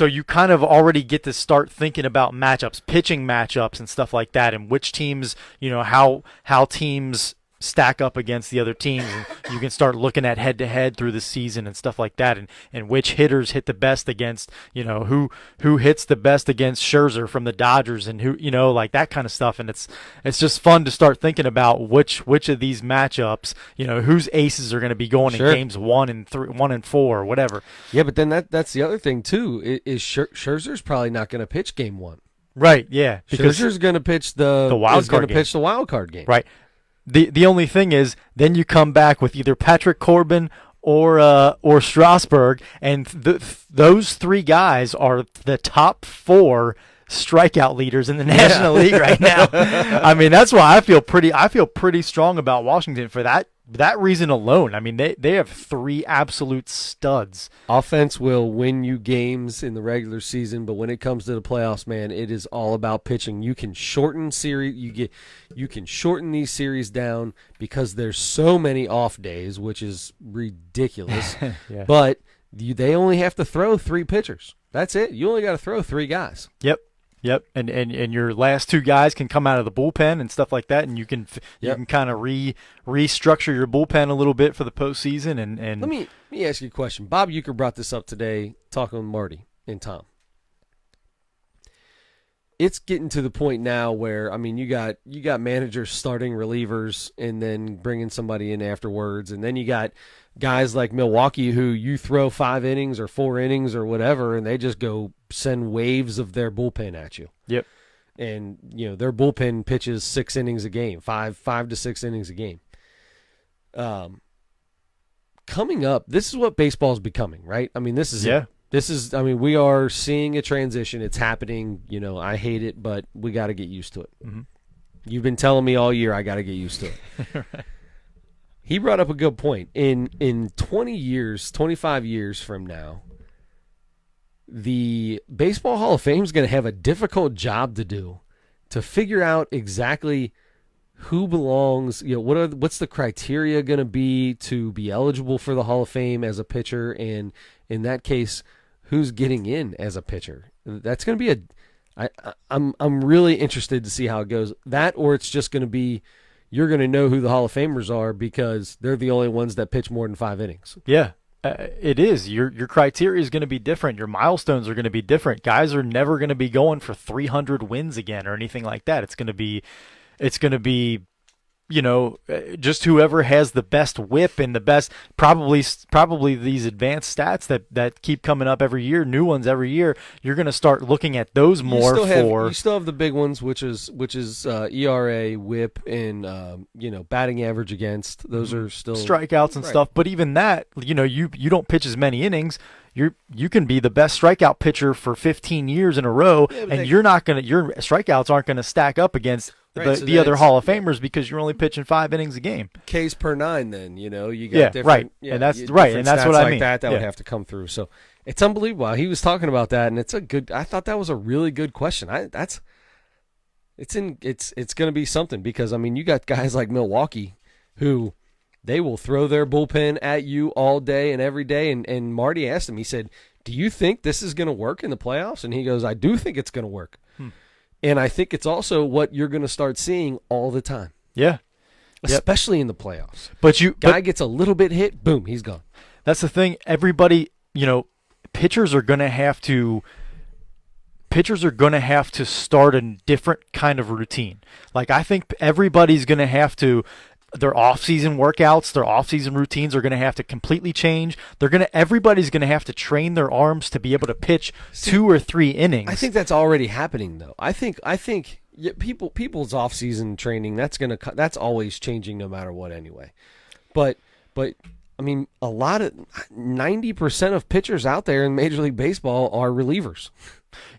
you kind of already get to start thinking about matchups, pitching matchups and stuff like that, and which teams, how teams stack up against the other teams, and you can start looking at head-to-head through the season and stuff like that, and which hitters hit the best against, who hits the best against Scherzer from the Dodgers, and who, like that kind of stuff. And it's just fun to start thinking about which of these matchups, whose aces are going to be going Sure. in games 1 and 3, 1 and 4, or whatever. Yeah, but then that's the other thing too. Is Scherzer's probably not going to pitch game 1. Right? Yeah, because Scherzer's going to pitch the wild card game. pitch the wild card game. Right. The only thing is, then you come back with either Patrick Corbin or Strasburg, and those three guys are the top 4 strikeout leaders in the National League right now. I mean, that's why I feel pretty strong about Washington for that reason alone. I mean, they have 3 absolute studs. Offense will win you games in the regular season, but when it comes to the playoffs, man, it is all about pitching. You can shorten these series down because there's so many off days, which is ridiculous. Yeah. But they only have to throw 3 pitchers. That's it. You only got to throw 3 guys. Yep, and your last 2 guys can come out of the bullpen and stuff like that, and you can kind of restructure your bullpen a little bit for the postseason. And Let me ask you a question. Bob Uecker brought this up today, talking with Marty and Tom. It's getting to the point now where, I mean, you got managers starting relievers and then bringing somebody in afterwards, and then you got guys like Milwaukee who you throw 5 innings or 4 innings or whatever, and they just go send waves of their bullpen at you. Yep. And their bullpen pitches 6 innings a game, 5 to 6 innings a game. Coming up, this is what baseball is becoming, right? I mean, this is it. We are seeing a transition. It's happening. I hate it, but we got to get used to it. Mm-hmm. You've been telling me all year I got to get used to it. Right. He brought up a good point. In 20 years, 25 years from now, the Baseball Hall of Fame is going to have a difficult job to do to figure out exactly who belongs. What's the criteria going to be to be eligible for the Hall of Fame as a pitcher, and in that case, who's getting in as a pitcher? That's going to be I'm really interested to see how it goes. That, or it's just going to be, you're going to know who the Hall of Famers are because they're the only ones that pitch more than 5 innings. Yeah, it is. Your criteria is going to be different. Your milestones are going to be different. Guys are never going to be going for 300 wins again or anything like that. It's going to be, just whoever has the best whip and the best, probably these advanced stats that keep coming up every year, new ones every year. You're going to start looking at those more. You still have the big ones, which is ERA, whip, and batting average against. Those are still strikeouts and right. stuff. But even that, you don't pitch as many innings. You can be the best strikeout pitcher for 15 years in a row, and your strikeouts aren't going to stack up against Right, so the other that's- Hall of Famers because you're only pitching 5 innings a game. Case per 9, then you got Yeah, different, right. And that's right, and different that's stats what I like mean. that Yeah. would have to come through. So it's unbelievable. He was talking about that, and I thought that was a really good question. It's going to be something because you got guys like Milwaukee who they will throw their bullpen at you all day and every day. And Marty asked him, he said, "Do you think this is going to work in the playoffs?" And he goes, "I do think it's going to work." And I think it's also what you're going to start seeing all the time. Yeah. Especially in the playoffs. But Guy gets a little bit hit, boom, he's gone. That's the thing. Everybody, pitchers are going to have to start a different kind of routine. Like I think everybody's going to have to their off-season workouts, their off-season routines are going to have to completely change. Everybody's going to have to train their arms to be able to pitch 2 or 3 innings. I think that's already happening though. I think people's off-season training that's always changing no matter what anyway. But a lot of 90% of pitchers out there in Major League Baseball are relievers.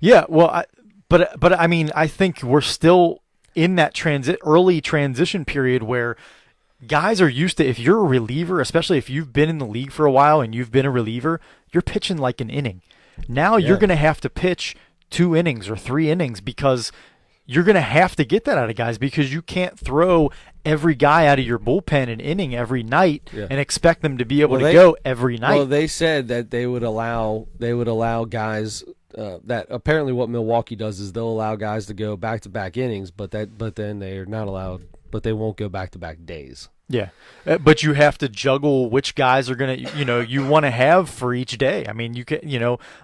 Yeah, well, I think we're still in that early transition period where guys are used to, if you're a reliever, especially if you've been in the league for a while and you've been a reliever, you're pitching like an inning. Now you're going to have to pitch 2 innings or 3 innings because you're going to have to get that out of guys because you can't throw every guy out of your bullpen an inning every night and expect them to be able to go every night. Well, they said that they would allow guys that apparently what Milwaukee does is they'll allow guys to go back-to-back innings, but then they are not allowed, but they won't go back-to-back days. Yeah, but you have to juggle which guys are going to, you want to have for each day. I mean,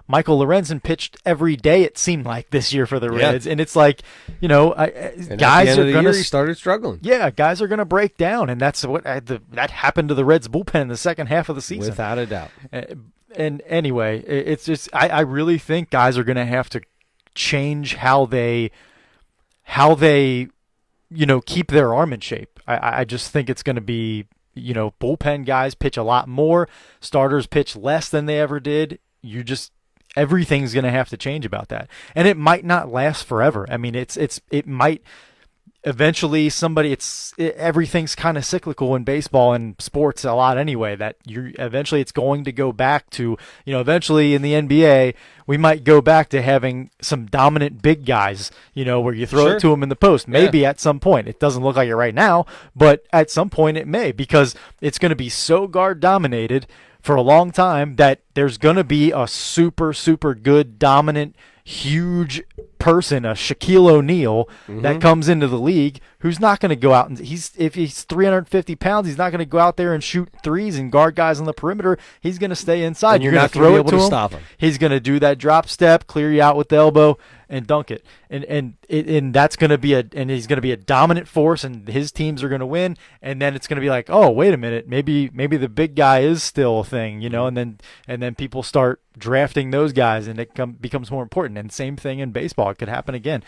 Michael Lorenzen pitched every day, it seemed like, this year for the Reds. And it's like, And guys at the end are of the going year, to he started struggling. Yeah, guys are going to break down. And that's what that happened to the Reds bullpen in the second half of the season. Without a doubt. And anyway, it's just, I really think guys are going to have to change how they keep their arm in shape. I just think it's going to be, bullpen guys pitch a lot more, starters pitch less than they ever did. Everything's going to have to change about that. And it might not last forever. I mean, it might eventually everything's kind of cyclical in baseball and sports a lot anyway, that eventually it's going to go back to, eventually in the NBA, we might go back to having some dominant big guys, where you throw it to them in the post. Maybe at some point. It doesn't look like it right now, but at some point it may, because it's going to be so guard dominated for a long time that there's going to be a super, super good, dominant, huge person, a Shaquille O'Neal, that comes into the league, who's not going to go out and if he's 350 pounds, he's not going to go out there and shoot threes and guard guys on the perimeter. He's going to stay inside. And you're going not to throw gonna it be to able to him. stop him. He's going to do that drop step, clear you out with the elbow, and dunk it. And that's going to be and he's going to be a dominant force, and his teams are going to win. And then it's going to be like, oh, wait a minute, maybe the big guy is still a thing, and then people start drafting those guys, and it becomes more important. And same thing in baseball, it could happen again.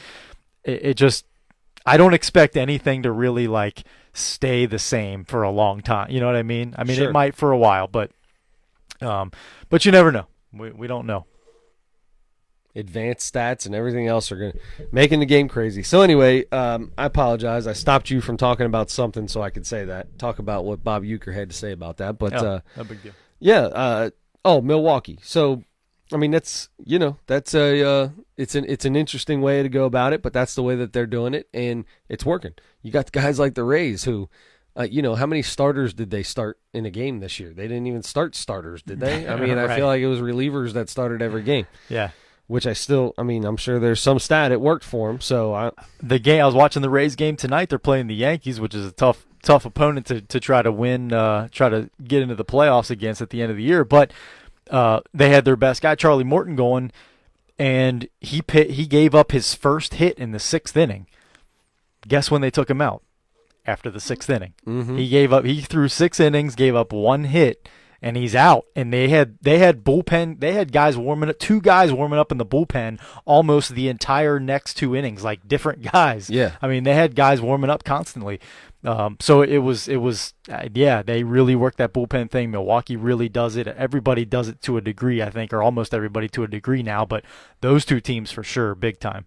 I don't expect anything to really stay the same for a long time. You know what I mean? Sure. It might for a while, but you never know. We don't know. Advanced stats and everything else are making the game crazy. So anyway, I apologize. I stopped you from talking about something so I could say that. Talk about what Bob Uecker had to say about that. But no big deal. Yeah. Milwaukee. So that's it's an interesting way to go about it, but that's the way that they're doing it, and it's working. You got guys like the Rays who, how many starters did they start in a game this year? They didn't even start starters, did they? I Right. feel like it was relievers that started every game. Yeah. Which I'm sure there's some stat it worked for them. So I was watching the Rays game tonight. They're playing the Yankees, which is a tough opponent to try to win, try to get into the playoffs against at the end of the year. But they had their best guy, Charlie Morton, going, and he gave up his first hit in the 6th inning. Guess when they took him out? After the 6th inning. Mm-hmm. He threw 6 innings, gave up 1 hit, and he's out. And they had guys warming up, 2 guys warming up in the bullpen almost the entire next 2 innings, like different guys. Yeah. They had guys warming up constantly. So it was they really worked that bullpen thing. Milwaukee really does it. Everybody does it to a degree, I think, or almost everybody to a degree now, but those 2 teams for sure, big time.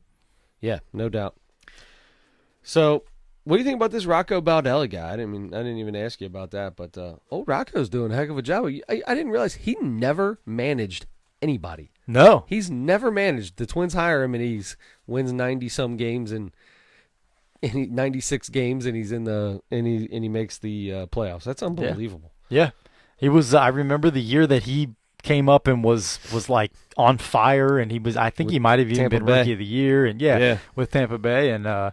Yeah, no doubt. So, what do you think about this Rocco Baldelli guy? I didn't even ask you about that, but old Rocco's doing a heck of a job. I didn't realize he never managed anybody. No. He's never managed. The Twins hire him, and he wins 90-some games and 96 games, and he's in the and he makes the playoffs. That's unbelievable. Yeah. He was. I remember the year that he came up and was like on fire, and I think he might have even been Rookie of the Year, and with Tampa Bay, and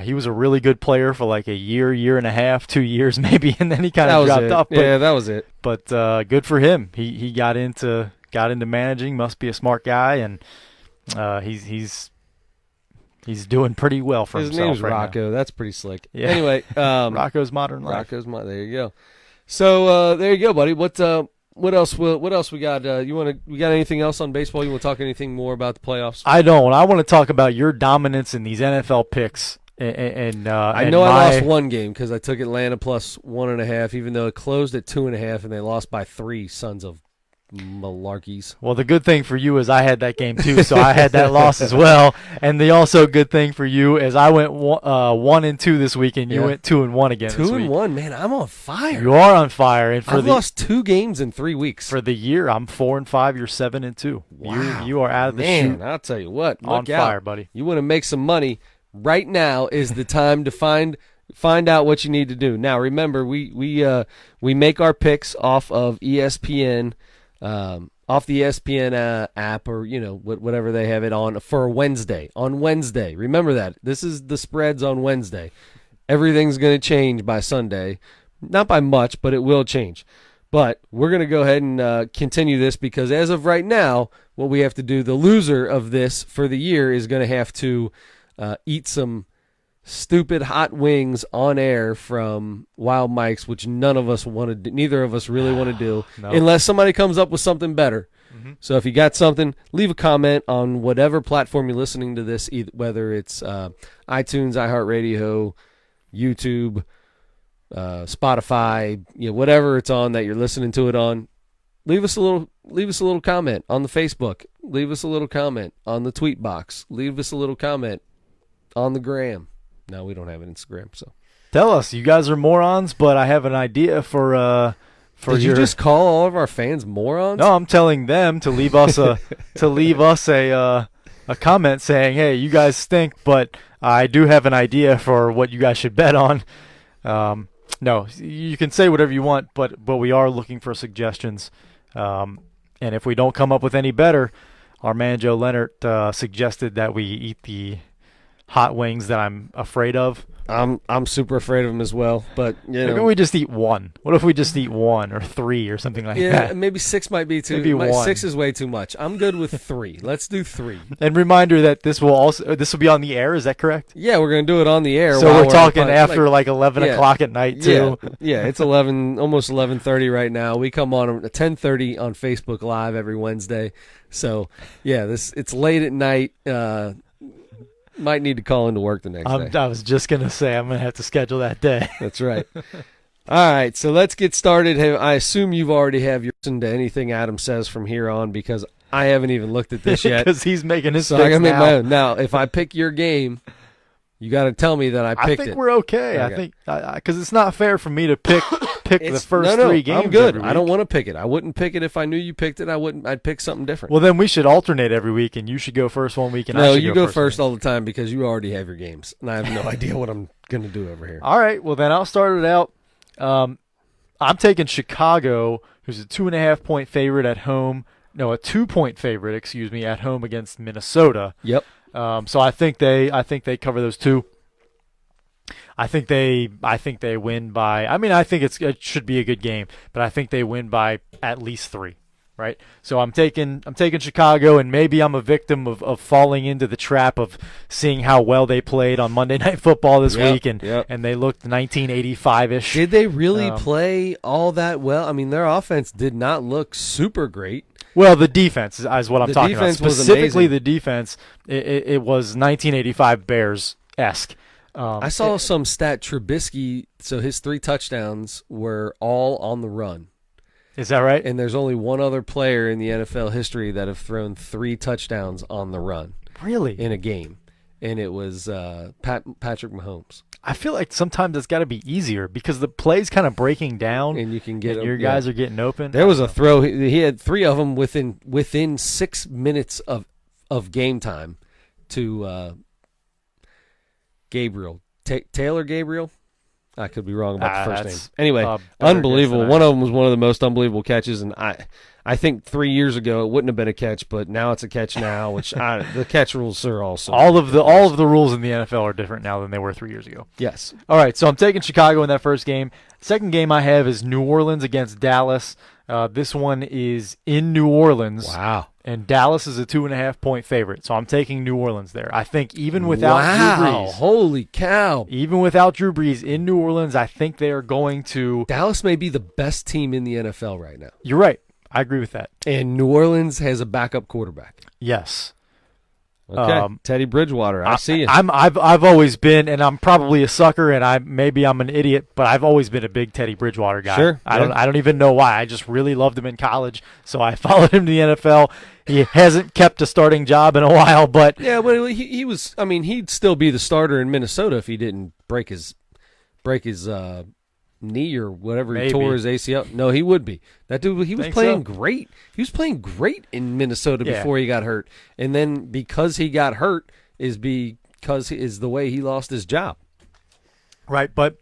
he was a really good player for like a year and a half, 2 years maybe, and then he kind of dropped off. Yeah, that was it. But good for him. He got into managing. Must be a smart guy, and he's doing pretty well for himself. His name's right Rocco. now. That's pretty slick. Yeah. Anyway, Rocco's Modern Life. There you go. So there you go, buddy. What else? What else we got? We got anything else on baseball? You want to talk anything more about the playoffs? I don't. I want to talk about your dominance in these NFL picks. And I know I lost one game because I took Atlanta plus 1.5, even though it closed at 2.5, and they lost by 3. Sons of malarkeys. Well, the good thing for you is I had that game too, so I had that loss as well. And the also good thing for you is I went 1-2 this week, and you went 2-1 again. 2-1, man. I'm on fire. You are on fire. And I've lost 2 games in 3 weeks. For the year, I'm 4-5. You're 7-2. Wow. You are out of the chute. I'll tell you what. On fire, buddy. You want to make some money. Right now is the time to find out what you need to do. Now, remember, we make our picks off of ESPN, off the ESPN app, or whatever they have it on for Wednesday. On Wednesday, remember that this is the spreads on Wednesday. Everything's going to change by Sunday, not by much, but it will change. But we're going to go ahead and continue this because as of right now, what we have to do, the loser of this for the year is going to have to eat some stupid hot wings on air from Wild Mike's, which neither of us really want to do, unless somebody comes up with something better. Mm-hmm. So if you got something, leave a comment on whatever platform you're listening to this, whether it's iTunes, iHeartRadio, YouTube, Spotify, whatever it's on that you're listening to it on. Leave us a little comment on the Facebook. Leave us a little comment on the tweet box. Leave us a little comment on the gram. No, we don't have an Instagram, so tell us. You guys are morons, but I have an idea for Did you just call all of our fans morons? No, I'm telling them to leave us a comment saying, "Hey, you guys stink, but I do have an idea for what you guys should bet on." No, you can say whatever you want, but we are looking for suggestions. And if we don't come up with any better, our man Joe Leonard suggested that we eat the hot wings that I'm afraid of. I'm super afraid of them as well, but maybe we just eat one. What if we just eat 1 or 3 or something like that? Yeah, maybe 6 might be too. Maybe 1. 6 is way too much. I'm good with 3. Let's do 3. And reminder that this will be on the air. Is that correct? Yeah, we're gonna do it on the air. So we're talking after like 11 o'clock at night too. Yeah, it's 11, almost 11:30 right now. We come on at 10:30 on Facebook Live every Wednesday. So yeah, it's late at night. Might need to call into work the next day. I was just going to say I'm going to have to schedule that day. That's right. All right, so let's get started. Hey, I assume you've already have your listen to anything Adam says from here on because I haven't even looked at this yet. Because he's making his so picks I gotta make now. my own. Now, if I pick your game, you got to tell me that I picked it. I think we're okay. I think because it's not fair for me to pick the first 3 games. I'm good. Every week. I don't want to pick it. I wouldn't pick it if I knew you picked it. I'd pick something different. Well, then we should alternate every week, and you should go first one week, and I should you go first all the time because you already have your games, and I have no idea what I'm going to do over here. All right. Well, then I'll start it out. I'm taking Chicago, who's a 2.5-point favorite at home. No, a 2-point favorite, at home against Minnesota. Yep. So I think they cover those 2. I think they win by. I think it should be a good game, but I think they win by at least 3. Right. So I'm taking Chicago, and maybe I'm a victim of falling into the trap of seeing how well they played on Monday Night Football this week, and they looked 1985-ish. Did they really play all that well? I mean, their offense did not look super great. Well, the defense is what I'm talking about. Specifically, was the defense. It was 1985 Bears-esque. I saw some stat Trubisky, so his 3 touchdowns were all on the run. Is that right? And there's only one other player in the NFL history that have thrown 3 touchdowns on the run. Really? In a game. and it was Patrick Mahomes. I feel like sometimes it's got to be easier because the play's kind of breaking down, And you can get and them, your guys are getting open. There was a throw. He had 3 of them within 6 minutes of game time to Gabriel. Taylor Gabriel? I could be wrong about the first name. Anyway, unbelievable. One of them was one of the most unbelievable catches, and I think 3 years ago it wouldn't have been a catch, but now it's a catch now, which the catch rules are also all of the rules in the NFL are different now than they were 3 years ago. Yes. All right, so I'm taking Chicago in that first game. Second game I have is New Orleans against Dallas. This one is in New Orleans. Wow. And Dallas is a 2.5-point favorite, so I'm taking New Orleans there. I think even without Drew Brees, holy cow! even without Drew Brees in New Orleans, I think they are going to. Dallas may be the best team in the NFL right now. You're right. I agree with that. And New Orleans has a backup quarterback. Yes. Okay. Teddy Bridgewater. I see you. I've always been, and I'm probably a sucker, and maybe I'm an idiot, but I've always been a big Teddy Bridgewater guy. Sure. I don't even know why. I just really loved him in college, so I followed him to the NFL. He hasn't kept a starting job in a while, but yeah, but he was. I mean, he'd still be the starter in Minnesota if he didn't break his knee or whatever. Maybe. He tore his ACL. No, he would be. That dude, he was Think playing so? great. He was playing great in Minnesota Yeah. before he got hurt. And then because he got hurt is the way he lost his job. right. But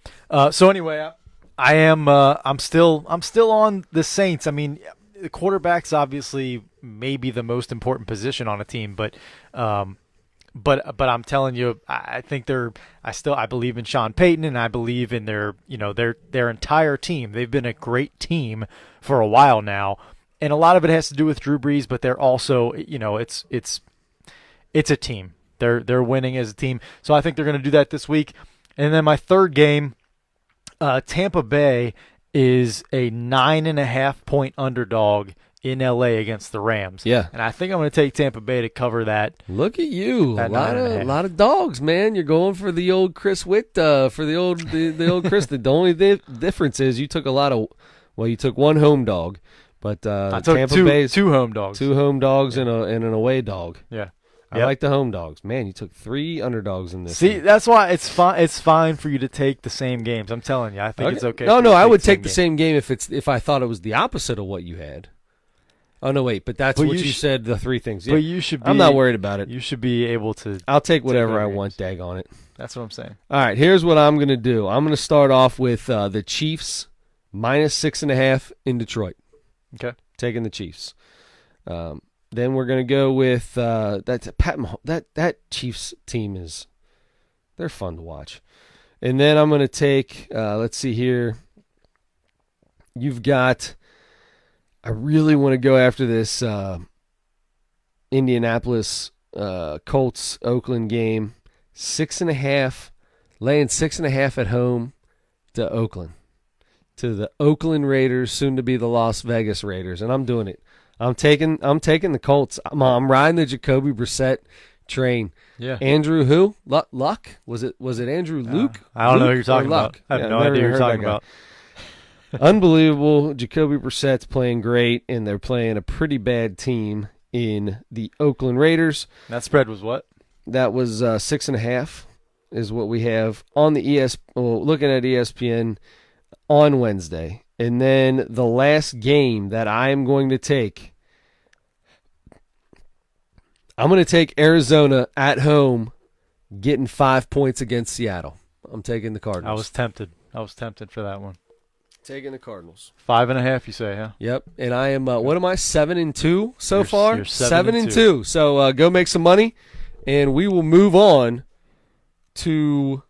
so anyway, I'm still on the Saints. I mean, the quarterback's obviously maybe the most important position on a team, but I'm telling you, I think I believe in Sean Payton, and I believe in their entire team. They've been a great team for a while now, and a lot of it has to do with Drew Brees, but they're also, it's a team. They're winning as a team, so I think they're going to do that this week. And then my third game, Tampa Bay is a 9.5-point underdog in LA against the Rams. Yeah. And I think I'm going to take Tampa Bay to cover that. Look at you. A At lot of dogs, man. You're going for the old Chris Witt, for the old Chris. The only difference is you took you took one home dog, but I took Tampa Bay's two home dogs. 2 home dogs and an away dog. Yeah. I like the home dogs. Man, you took 3 underdogs in this. See, one. that's why it's fine for you to take the same games. I'm telling you. I think it's okay. No, I would take the same game if I thought it was the opposite of what you had. Oh no, wait, but that's what you said. The 3 things. Yeah. But you should be. I'm not worried about it. You should be able to. I'll take whatever other I games. want. Dag on it. That's what I'm saying. All right, here's what I'm going to do. I'm going to start off with the Chiefs -6.5 in Detroit. Okay. Taking the Chiefs. Then we're going to go with that Chiefs team they're fun to watch. And then I'm going to take let's see here. You've got I really want to go after this Indianapolis Colts Oakland game. 6.5, laying 6.5 at home to Oakland, to the Oakland Raiders, soon to be the Las Vegas Raiders, and I'm doing it. I'm taking the Colts. I'm riding the Jacoby Brissett train. Yeah. Andrew who? Luck? Was it Andrew Luke? I don't know who Luke you're talking or about. Luck? I have Yeah, no I've never idea who you're heard talking that guy. about. Unbelievable. Jacoby Brissett's playing great, and they're playing a pretty bad team in the Oakland Raiders. That spread was what? That was 6.5 is what we have on the looking at ESPN on Wednesday. And then the last game that I am going to take, I'm going to take Arizona at home, getting 5 points against Seattle. I'm taking the Cardinals. I was tempted for that one. taking the Cardinals. 5.5, you say, huh? Yep, and I am. What am I? 7-2 so far. You're 7-2. So go make some money, and we will move on to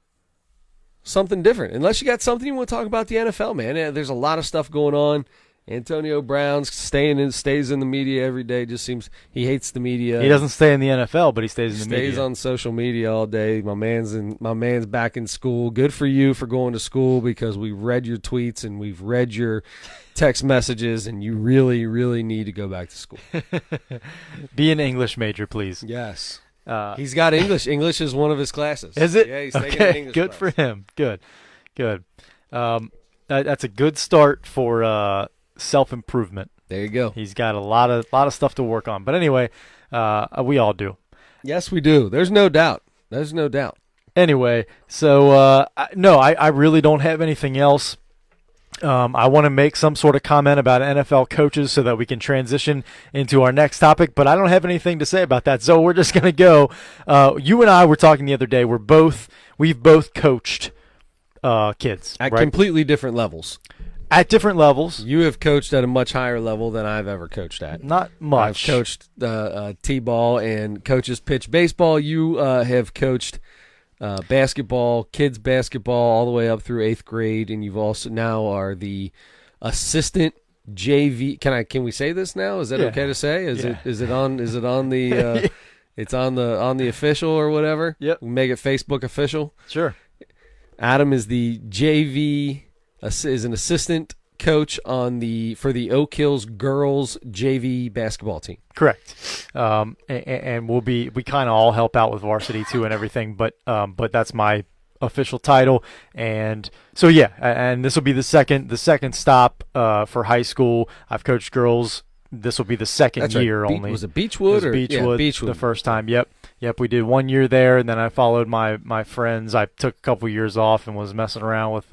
something different. Unless you got something you want to talk about the NFL, man. There's a lot of stuff going on. Antonio Brown's stays in the media every day. Just seems he hates the media. He doesn't stay in the NFL, but he stays in the media. Stays on social media all day. My man's back in school. Good for you for going to school, because we've read your tweets and we've read your text messages, and you really, really need to go back to school. Be an English major, please. Yes. He's got English. English is one of his classes. Is it? Yeah, he's taking an Okay, English good class. for him. Good. That's a good start for self-improvement. There you go. He's got a lot of stuff to work on. But anyway, we all do. Yes, we do. There's no doubt. There's no doubt. Anyway, so I really don't have anything else. I want to make some sort of comment about NFL coaches so that we can transition into our next topic, but I don't have anything to say about that. So we're just going to go. You and I were talking the other day. We've both coached kids At right? completely different levels. At different levels. You have coached at a much higher level than I've ever coached at. Not much. I've coached T-ball and coaches pitch baseball. You have coached basketball, kids basketball, all the way up through 8th grade, and you've also now are the assistant JV. Can we say this now? Is that okay to say? Is it on the it's on the official or whatever? Yep. We make it Facebook official. Sure. Adam is the JV is an assistant coach for the Oak Hills girls JV basketball team. Correct. And we kind of all help out with varsity too and everything, but that's my official title. And so and this will be the second stop for high school. I've coached girls. This will be the second year only. Was it Beechwood? Beechwood, Beechwood the first time. Yep. We did 1 year there, and then I followed my friends. I took a couple years off and was messing around with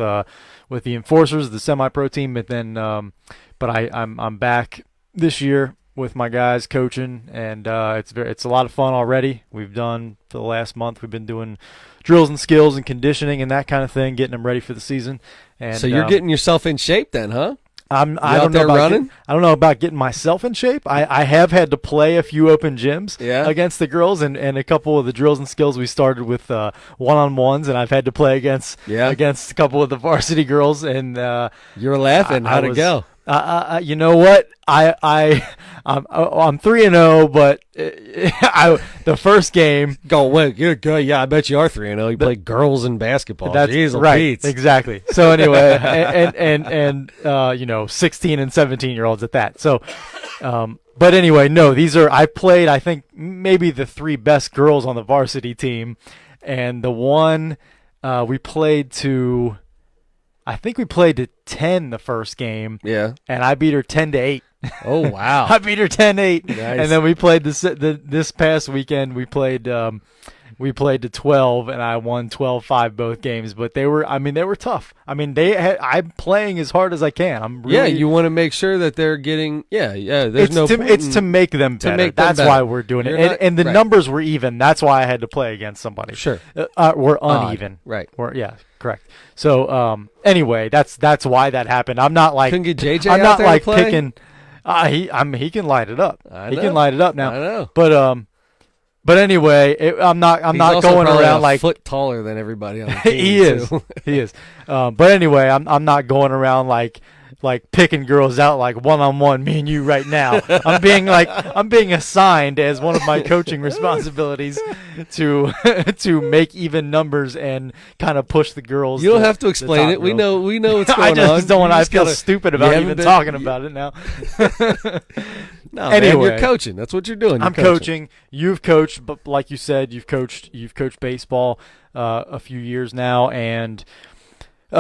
the Enforcers, the semi-pro team. But then, I'm back this year with my guys coaching, and it's a lot of fun already. We've done for the last month. We've been doing drills and skills and conditioning and that kind of thing, getting them ready for the season. And so you're getting yourself in shape then, huh? I don't know about getting myself in shape. I have had to play a few open gyms against the girls, and a couple of the drills and skills we started with one-on-ones, and I've had to play against a couple of the varsity girls. And you're laughing. How'd it go? You know what? I'm 3-0, but the first game. Go wait, you're good. Yeah, I bet you are 3-0. You play girls in basketball. That's Jeez, right. Pete's. Exactly. So anyway, and 16 and 17-year-olds at that. So, but anyway, no, I played. I think maybe the 3 best girls on the varsity team, and the one we played to. I think we played to 10 the first game. Yeah. And I beat her 10-8. Oh, wow. I beat her 10-8. Nice. And then we played this past weekend. We played to 12, and I won 12-5 both games. But they were tough. I mean, I'm playing as hard as I can. You want to make sure that they're getting. It's to make them better. That's why we're doing it. And the numbers were even. That's why I had to play against somebody. Sure. We're uneven. Right. Correct. So anyway, that's why that happened. I'm not like couldn't get JJ. I'm out not there like to play? picking. He can light it up. I he know. can light it up now. I know. But anyway, I'm not going around a like foot taller than everybody on the team. he is. He is. But anyway, I'm not going around like picking girls out like one-on-one, me and you right now. I'm being assigned as one of my coaching responsibilities to make even numbers and kind of push the girls. You don't have to explain it. We know what's going on. I just don't want to feel stupid about even talking about it now. No, anyway, man, you're coaching. That's what you're doing. I'm coaching. You've coached, but like you said, you've coached baseball a few years now, and we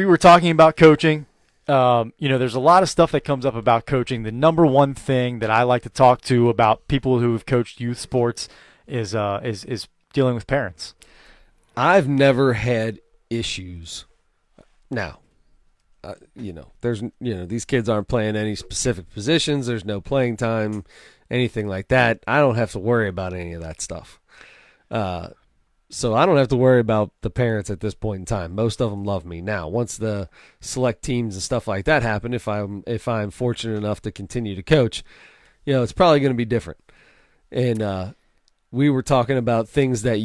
were talking about coaching. There's a lot of stuff that comes up about coaching. The number one thing that I like to talk to about people who have coached youth sports is dealing with parents. I've never had issues. Now, these kids aren't playing any specific positions. There's no playing time, anything like that. I don't have to worry about any of that stuff. So I don't have to worry about the parents at this point in time. Most of them love me. Now, once the select teams and stuff like that happen, if I'm fortunate enough to continue to coach, it's probably going to be different. And we were talking about things that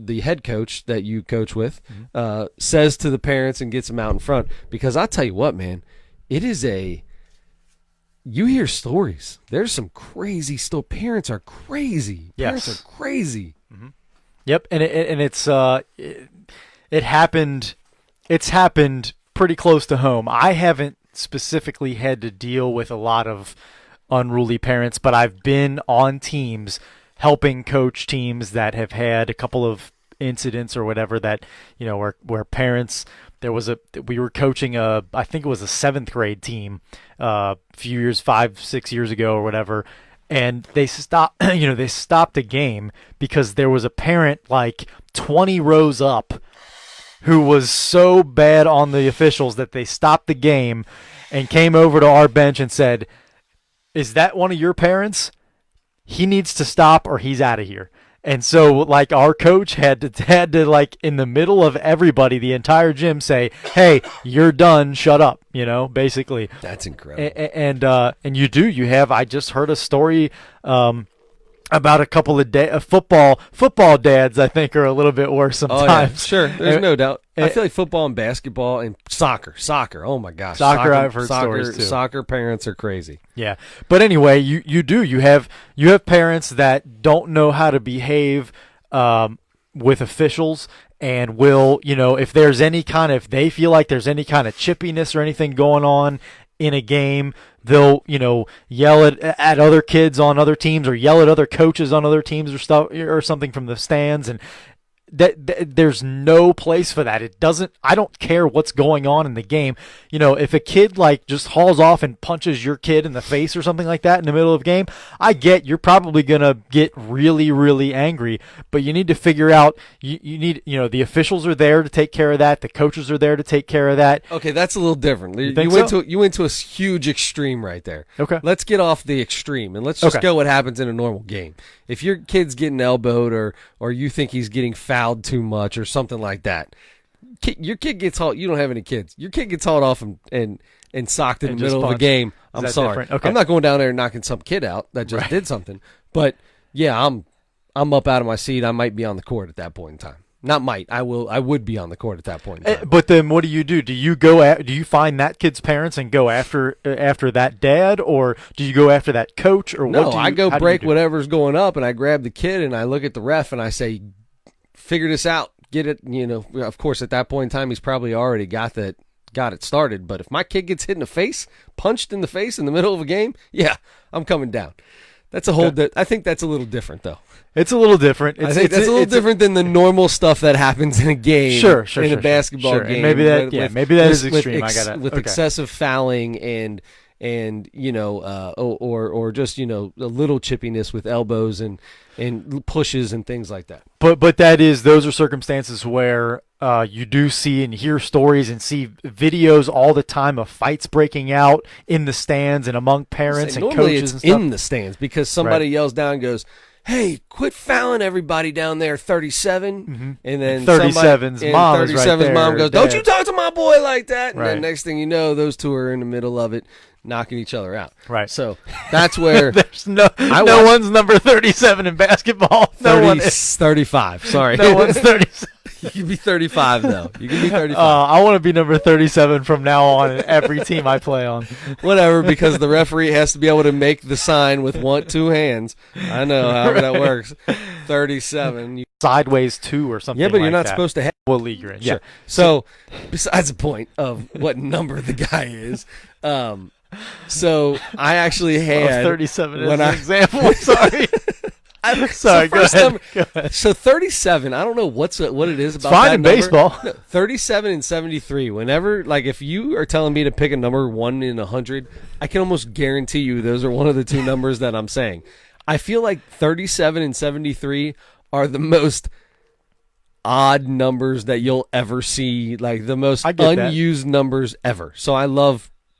the head coach that you coach with says to the parents and gets them out in front. Because I'll tell you what, man, you hear stories. There's some crazy stories. Parents are crazy. Yes. Parents are crazy. Mm-hmm. Yep, and it happened. It's happened pretty close to home. I haven't specifically had to deal with a lot of unruly parents, but I've been on teams helping coach teams that have had a couple of incidents or whatever that where parents. We were coaching I think it was a 7th grade team a few years, 5-6 years ago or whatever, and they stopped they stopped the game because there was a parent like 20 rows up who was so bad on the officials that they stopped the game and came over to our bench and said, "Is that one of your parents? He needs to stop or he's out of here." And so, like, our coach had to like in the middle of everybody, the entire gym, say, "Hey, you're done. Shut up." Basically. That's incredible. And you have. I just heard a story about a couple of football dads. I think are a little bit worse sometimes. Oh, yeah. Sure, there's no doubt. I feel like football and basketball and soccer. Oh my gosh, soccer. I've heard stories too. Soccer parents are crazy. Yeah, but anyway, you have parents that don't know how to behave with officials, and will, if they feel like there's any kind of chippiness or anything going on in a game, they'll yell at other kids on other teams, or yell at other coaches on other teams, or stuff, or something from the stands. And that there's no place for that. I don't care what's going on in the game. If a kid like just hauls off and punches your kid in the face or something like that in the middle of a game, I get you're probably going to get really, really angry, but you need to figure out, you need, the officials are there to take care of that. The coaches are there to take care of that. Okay, that's a little different. You went to a huge extreme right there. Okay. Let's get off the extreme and let's just go what happens in a normal game. If your kid's getting elbowed or you think he's getting fouled too much or something like that, your kid gets hauled. You don't have any kids. Your kid gets hauled off and socked in the middle of a game. I'm sorry. Okay. I'm not going down there and knocking some kid out that just did something. But yeah, I'm up out of my seat. I might be on the court at that point in time. Not might. I would be on the court at that point in time. But then what do? Do you find that kid's parents and go after that dad, or do you go after that coach, or no? What I go break whatever's going up, and I grab the kid and I look at the ref and I say, "Figure this out. Get it." Of course, at that point in time, he's probably already got it started. But if my kid gets hit in the face, punched in the face in the middle of a game, yeah, I'm coming down. That's a whole. I think that's a little different, though. It's a little different. I think that's a little different than the normal stuff that happens in a game. Sure. In a basketball game, and maybe that is extreme. With excessive fouling and or just a little chippiness with elbows and pushes and things like that. But those are circumstances where you do see and hear stories and see videos all the time of fights breaking out in the stands and among parents and coaches and stuff. In the stands because somebody yells down and goes, "Hey, quit fouling everybody down there, 37." Mm-hmm. And then 37's mom is right there. Mom goes, "Don't you talk to my boy like that." And right. then next thing you know, those two are in the middle of it, knocking each other out. Right. So that's where there's no one's number 37 in basketball. 35. Sorry. No one's 37. You can be 35 though. You can be 35. I want to be number 37 from now on in every team I play on. Whatever, because the referee has to be able to make the sign with 2 hands. I know how that works. 37. Sideways 2 or something. Yeah, but you're like not supposed to have. What league you're in? Yeah. Sure. So, besides the point of what number the guy is, so I actually had 37 as an example. Sorry. Sorry, go ahead. So 37, I don't know what it is about fine that in number. baseball. No, 37 and 73. Whenever, like, if you are telling me to pick a number 1 in 100, I can almost guarantee you those are one of the 2 numbers that I'm saying. I feel like 37 and 73 are the most odd numbers that you'll ever see, like the most unused numbers ever. So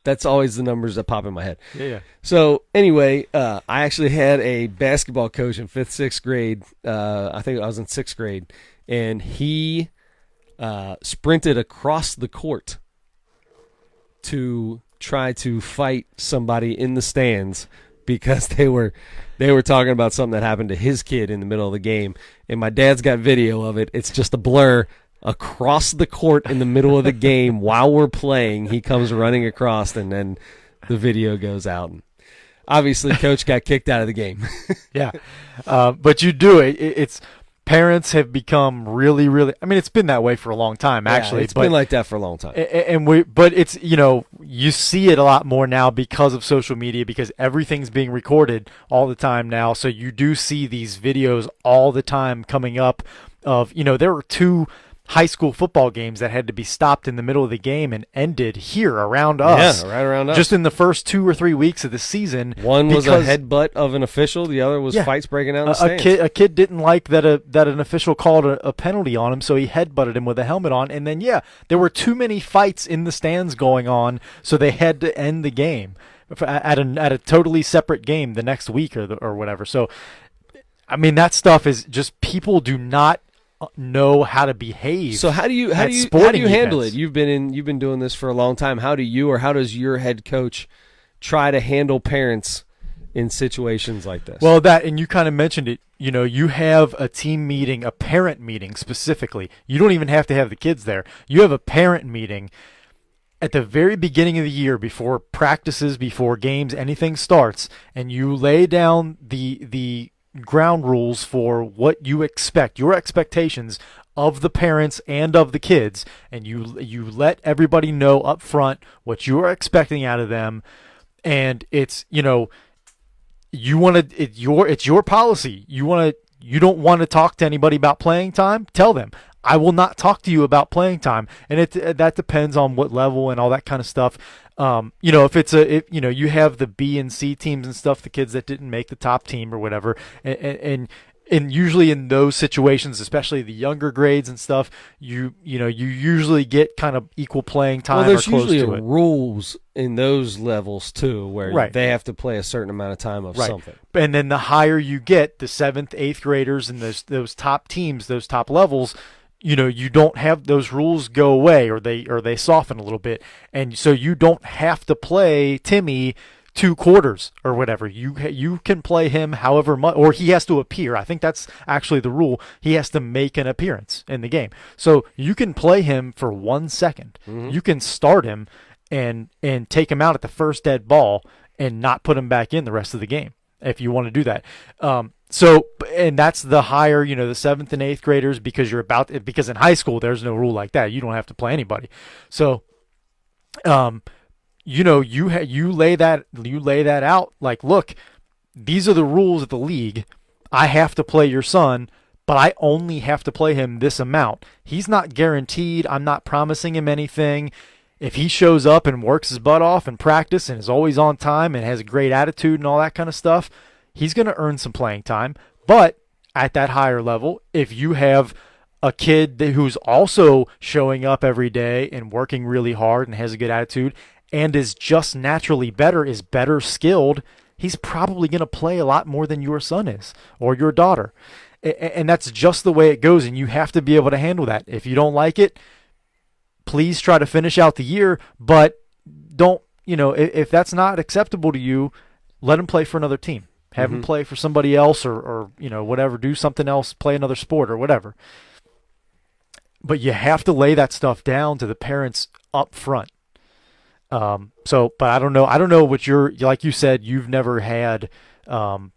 that's always the numbers that pop in my head. Yeah. So anyway, I actually had a basketball coach in 5th, 6th grade. I think I was in 6th grade, and he sprinted across the court to try to fight somebody in the stands because they were talking about something that happened to his kid in the middle of the game. And my dad's got video of it. It's just a blur. Across the court in the middle of the game while we're playing, he comes running across, and then the video goes out. And obviously, coach got kicked out of the game. Yeah, but you do it. It's parents have become really, really. I mean, it's been that way for a long time, actually. It's been like that for a long time. But it's you see it a lot more now because of social media, because everything's being recorded all the time now. So you do see these videos all the time coming up. There were 2 high school football games that had to be stopped in the middle of the game and ended here around us. Yeah, right around us. Just in the first 2 or 3 weeks of the season. One was a headbutt of an official. The other was fights breaking out in the stands. A kid didn't like that an official called a penalty on him, so he headbutted him with a helmet on. And then, there were too many fights in the stands going on, so they had to end the game at a totally separate game the next week or whatever. So, I mean, that stuff is just, people do not know how to behave. So how do you handle it? You've been doing this for a long time. How do you, or how does your head coach try to handle parents in situations like this? Well, and you kind of mentioned it. You have a team meeting, a parent meeting specifically. You don't even have to have the kids there. You have a parent meeting at the very beginning of the year, before practices, before games, anything starts, and you lay down the ground rules for what you expect, your expectations of the parents and of the kids, and you let everybody know up front what you are expecting out of them. And it's it's your policy. You don't want to talk to anybody about playing time, tell them, I will not talk to you about playing time. And that depends on what level and all that kind of stuff. If you have the B and C teams and stuff, the kids that didn't make the top team or whatever, and usually in those situations, especially the younger grades and stuff, you usually get kind of equal playing time. Well, there's or close usually to it. rules in those levels too, where Right. they have to play a certain amount of time of something. And then the higher you get, the 7th, 8th graders and those top teams, those top levels, you don't have those rules go away, or they soften a little bit, and so you don't have to play Timmy 2 quarters or whatever. You can play him however much, or he has to appear. I think that's actually the rule. He has to make an appearance in the game. So you can play him for 1 second. Mm-hmm. You can start him and take him out at the first dead ball and not put him back in the rest of the game if you want to do that. And that's the higher, the 7th and 8th graders, because because in high school there's no rule like that. You don't have to play anybody. So, you lay that out like, look, these are the rules of the league. I have to play your son, but I only have to play him this amount. He's not guaranteed. I'm not promising him anything. If he shows up and works his butt off in practice and is always on time and has a great attitude and all that kind of stuff, he's going to earn some playing time. But at that higher level, if you have a kid who's also showing up every day and working really hard and has a good attitude and is just naturally better, is better skilled, he's probably going to play a lot more than your son is or your daughter. And that's just the way it goes, and you have to be able to handle that. If you don't like it, please try to finish out the year, but don't, if that's not acceptable to you, let him play for another team. Have him play for somebody else or whatever, do something else, play another sport or whatever. But you have to lay that stuff down to the parents up front. But I don't know what like you said, you've never had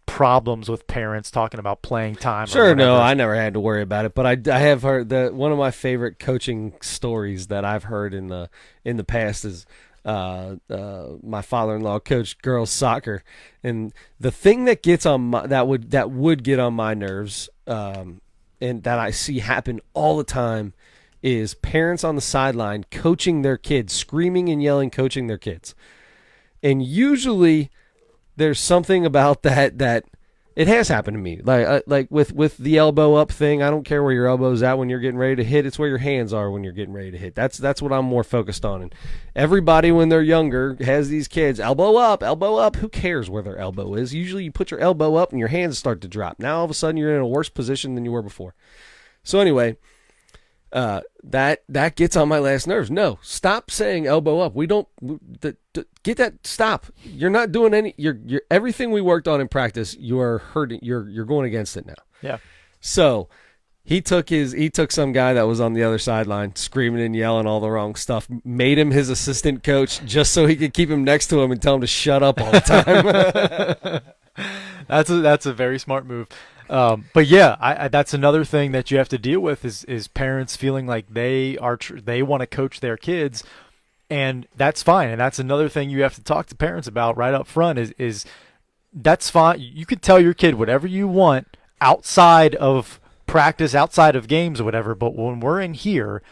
problems with parents talking about playing time. Sure, no, I never had to worry about it, but I have heard that one of my favorite coaching stories that I've heard in the past is my father-in-law coached girls soccer, and the thing that gets on that would get on my nerves, and that I see happen all the time, is parents on the sideline coaching their kids, screaming and yelling, coaching their kids. And usually there's something about that it has happened to me. Like with the elbow up thing, I don't care where your elbow's at when you're getting ready to hit. It's where your hands are when you're getting ready to hit. That's what I'm more focused on. And everybody, when they're younger, has these kids, elbow up, elbow up. Who cares where their elbow is? Usually you put your elbow up and your hands start to drop. Now all of a sudden you're in a worse position than you were before. So anyway, that gets on my last nerves. No, stop saying elbow up. We don't get that. Stop. You're not doing any. You're everything we worked on in practice. You are hurting. You're going against it now. Yeah. So he took some guy that was on the other sideline screaming and yelling all the wrong stuff. Made him his assistant coach just so he could keep him next to him and tell him to shut up all the time. That's a very smart move. But yeah, that's another thing that you have to deal with is parents feeling like they want to coach their kids, and that's fine. And that's another thing you have to talk to parents about right up front is that's fine. You can tell your kid whatever you want outside of practice, outside of games or whatever, but when we're in here,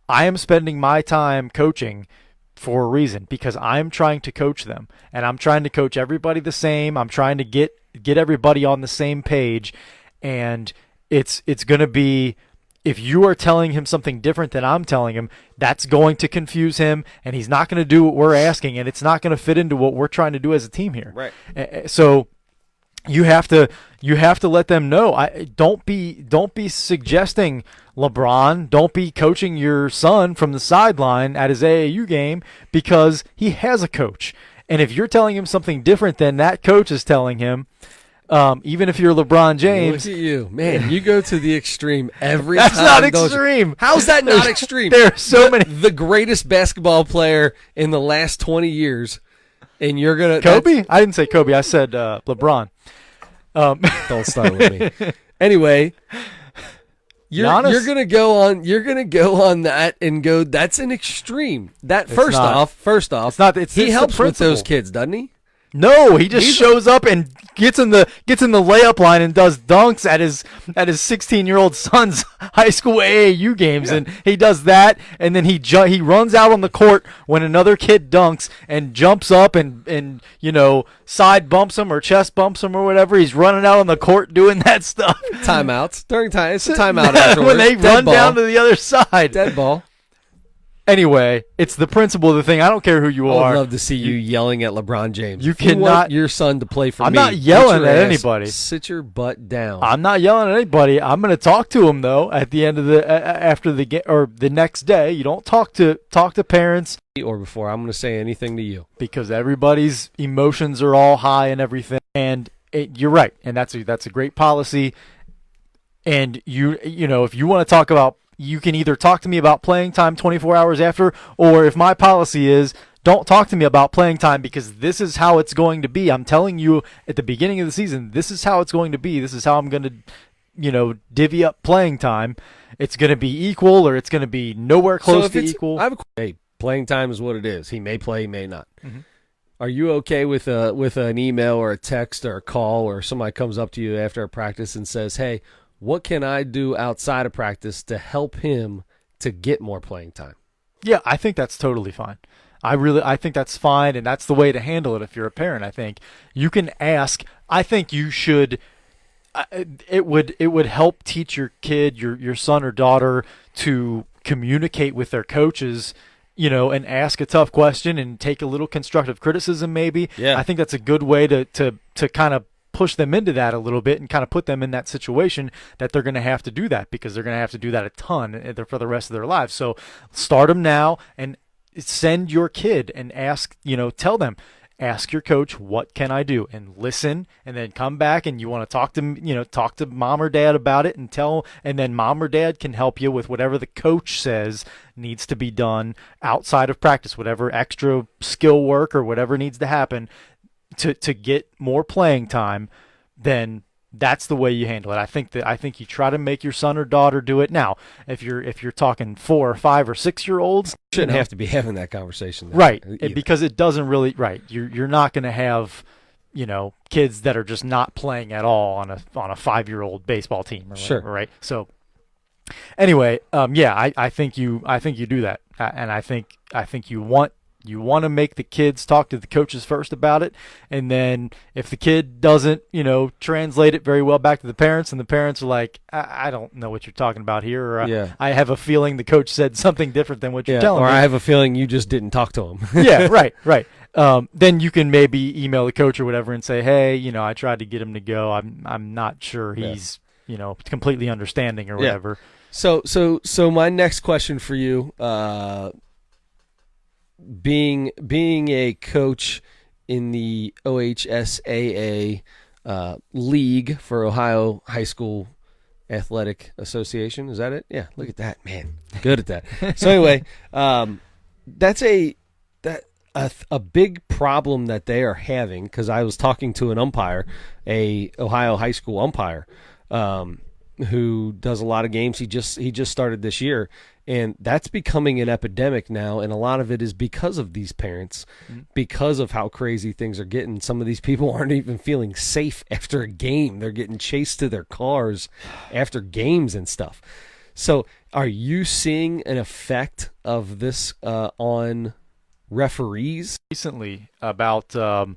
I am spending my time coaching for a reason, because I'm trying to coach them, and I'm trying to coach everybody the same. I'm trying to get everybody on the same page, and it's going to be, if you are telling him something different than I'm telling him, that's going to confuse him, and he's not going to do what we're asking, and it's not going to fit into what we're trying to do as a team here. Right. So you have to let them know. Don't be suggesting LeBron. Don't be coaching your son from the sideline at his AAU game, because he has a coach. And if you're telling him something different than that coach is telling him, even if you're LeBron James, look at you, man! You go to the extreme every that's time. not extreme. How's that not extreme? There are so many. The greatest basketball player in the last 20 years, and you're gonna Kobe? I didn't say Kobe. I said LeBron. Don't start with me. Anyway, you're gonna go on that and go, that's an extreme. That first off, it's not. he helps with those kids, doesn't he? No, he just shows up and gets in the layup line and does dunks at his 16-year-old son's high school AAU games, and he does that, and then he runs out on the court when another kid dunks and jumps up and side bumps him or chest bumps him or whatever. He's running out on the court doing that stuff. Timeouts during time. It's a timeout afterwards. When they run down to the other side. Dead ball. Anyway, it's the principle of the thing. I don't care who you are. I'd love to see you yelling at LeBron James. You if you cannot. want your son to play for I'm me. not yelling at anybody. Sit your butt down. I'm not yelling at anybody. I'm going to talk to him though at the end of after the game or the next day. You don't talk to parents or before I'm going to say anything to you, because everybody's emotions are all high and everything. And you're right, and that's a great policy. And you know if you want to talk about. You can either talk to me about playing time 24 hours after, or if my policy is, don't talk to me about playing time, because this is how it's going to be. I'm telling you at the beginning of the season, this is how it's going to be. This is how I'm going to, divvy up playing time. It's going to be equal, or it's going to be nowhere close to equal. Hey, playing time is what it is. He may play, he may not. Mm-hmm. Are you okay with an email or a text or a call, or somebody comes up to you after a practice and says, hey, what can I do outside of practice to help him to get more playing time? Yeah, I think that's totally fine. I think that's fine, and that's the way to handle it if you're a parent. I think you can ask. I think you should. It would help teach your kid, your son or daughter, to communicate with their coaches, and ask a tough question and take a little constructive criticism maybe. Yeah. I think that's a good way to kind of push them into that a little bit and kind of put them in that situation that they're going to have to do that, because they're going to have to do that a ton for the rest of their lives. So start them now and send your kid and ask, tell them, ask your coach, what can I do? And listen, and then come back, and you want to talk to mom or dad about it and then mom or dad can help you with whatever the coach says needs to be done outside of practice, whatever extra skill work or whatever needs to happen to get more playing time. Then that's the way you handle it. I think you try to make your son or daughter do it. Now, if you're talking 4 or 5 or 6 year olds, shouldn't have to be having that conversation, right? Because it doesn't really, right. You're not going to have kids that are just not playing at all on a 5-year-old baseball team or whatever, sure, right? So anyway, I think you do that, and I think you want to make the kids talk to the coaches first about it, and then if the kid doesn't, translate it very well back to the parents, and the parents are like, I don't know what you're talking about here, or I have a feeling the coach said something different than what you're telling me. Or I have a feeling you just didn't talk to him. Yeah, right. Then you can maybe email the coach or whatever and say, hey, I tried to get him to go. I'm not sure he's, completely understanding or whatever. So my next question for you, being a coach in the OHSAA league for Ohio High School Athletic Association, is that it? Yeah, look at that, man, good at that. So anyway, that's a big problem that they are having, because I was talking to an umpire, a Ohio high school umpire, who does a lot of games. He just started this year, and that's becoming an epidemic now. And a lot of it is because of these parents, because of how crazy things are getting. Some of these people aren't even feeling safe after a game. They're getting chased to their cars after games and stuff. So, are you seeing an effect of this on referees? Recently, about a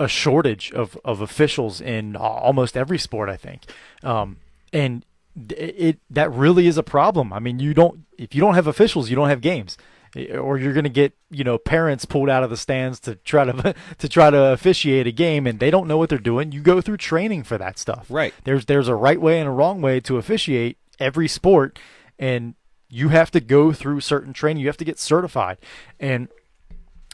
shortage of officials in almost every sport, I think, and that really is a problem. I mean, if you don't have officials, you don't have games, or you're going to get parents pulled out of the stands to try to officiate a game, and they don't know what they're doing. You go through training for that stuff. Right. There's a right way and a wrong way to officiate every sport, and you have to go through certain training. You have to get certified, and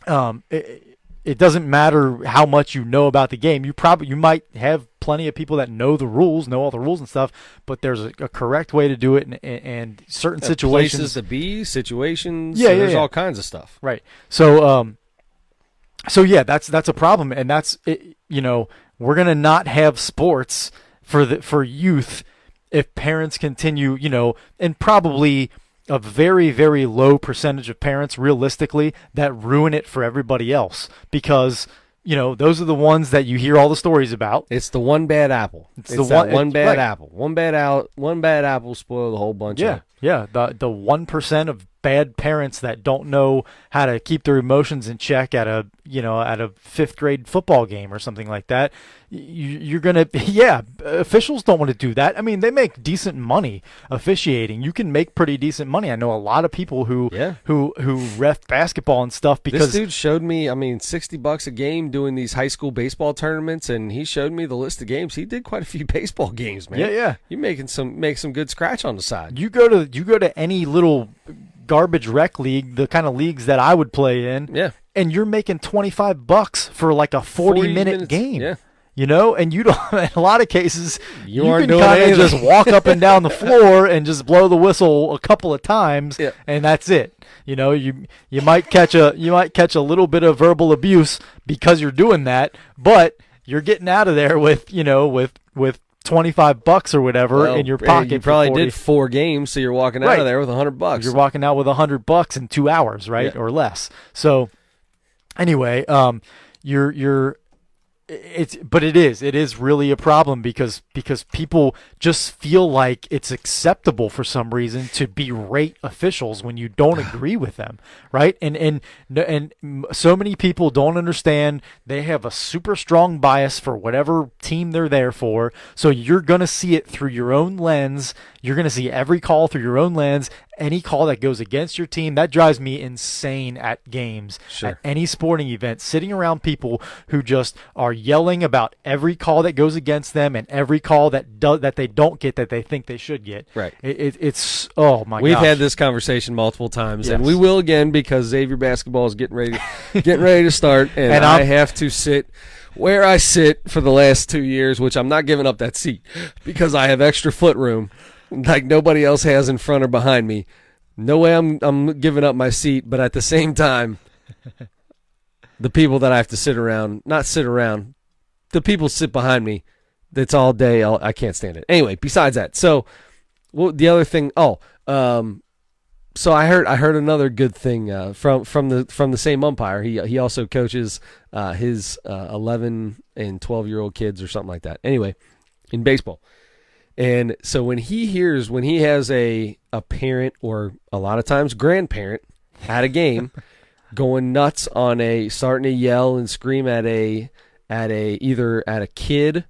it doesn't matter how much you know about the game. You might have plenty of people that know all the rules and stuff, but there's a correct way to do it, and certain situations. Places to be, situations. Yeah, there's all kinds of stuff. Right. So yeah, that's a problem, and that's it, we're gonna not have sports for youth if parents continue, and probably a very, very low percentage of parents, realistically, that ruin it for everybody else, because those are the ones that you hear all the stories about. It's the one bad apple. It's the one bad apple. One bad apple spoil the whole bunch. Yeah. The 1% of bad parents that don't know how to keep their emotions in check at a fifth grade football game or something like that. You're gonna officials don't want to do that. I mean, they make decent money officiating. You can make pretty decent money. I know a lot of people who ref basketball and stuff, because this dude showed me, $60 a game doing these high school baseball tournaments, and he showed me the list of games. He did quite a few baseball games, man. Yeah. You make some good scratch on the side. You go to any little garbage rec league, the kind of leagues that I would play in, and you're making $25 for like a 40-minute game. Yeah. And you don't. In a lot of cases, you aren't can doing kind of anything. just walk up and down the floor and just blow the whistle a couple of times, and that's it. You might catch a little bit of verbal abuse because you're doing that, but you're getting out of there with $25 or whatever in your pocket. You probably did 4 games, so you're walking out of there with $100. You're walking out with $100 in 2 hours, right, or less. So anyway, it is really a problem because people just feel like it's acceptable for some reason to berate officials when you don't agree with them, right? And so many people don't understand. They have a super strong bias for whatever team they're there for, so you're going to see it through your own lens. You're going to see every call through your own lens. Any call that goes against your team, that drives me insane at games, at any sporting event, sitting around people who just are yelling about every call that goes against them and every call that they don't get that they think they should get. Right. It's oh my god. We've had this conversation multiple times, and Yes. we will again, because Xavier basketball is getting ready to start, and I have to sit where I sit for the last 2 years, which I'm not giving up that seat because I have extra foot room like nobody else has in front or behind me. No way I'm giving up my seat, but at the same time, the people that I have to not sit around, the people sit behind me, that's all day, I can't stand it. Anyway, besides that, so the other thing, so I heard another good thing from the same umpire. He also coaches his 11 and 12-year-old kids or something like that. Anyway, in baseball. And so when he has a parent, or a lot of times grandparent, at a game going nuts starting to yell and scream at either at a kid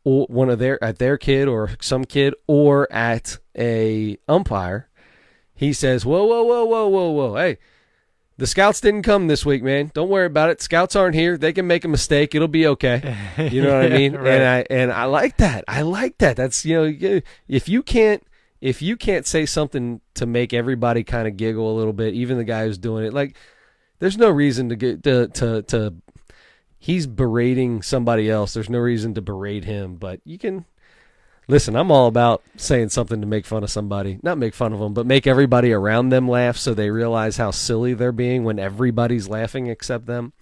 or at their kid or some kid, or at a umpire, he says, whoa, hey, the scouts didn't come this week, man. Don't worry about it. Scouts aren't here. They can make a mistake. It'll be okay. You know what I mean? Right. And I like that. That's, if you can't say something to make everybody kind of giggle a little bit, even the guy who's doing it, like, there's no reason to get to he's berating somebody else. There's no reason to berate him, but you can listen. I'm all about saying something to make fun of somebody, not make fun of them, but make everybody around them laugh, so they realize how silly they're being when everybody's laughing except them.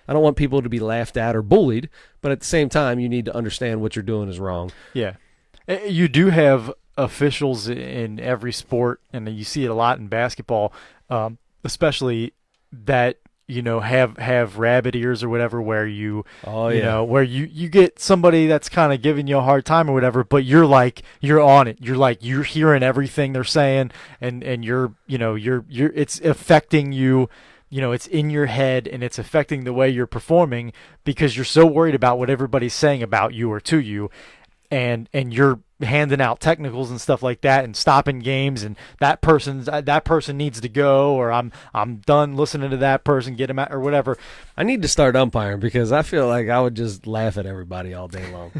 I don't want people to be laughed at or bullied, but at the same time, you need to understand what you're doing is wrong. Yeah. You do have officials in every sport, and you see it a lot in basketball, especially that have rabbit ears or whatever, where you where you get somebody that's kind of giving you a hard time or whatever, but you're on it. You're hearing everything they're saying, and you're it's affecting you. It's in your head, and it's affecting the way you're performing because you're so worried about what everybody's saying about you or to you, and you're handing out technicals and stuff like that and stopping games, and that person needs to go, or I'm done listening to that person, get him out or whatever. I need to start umpiring because I feel like I would just laugh at everybody all day long.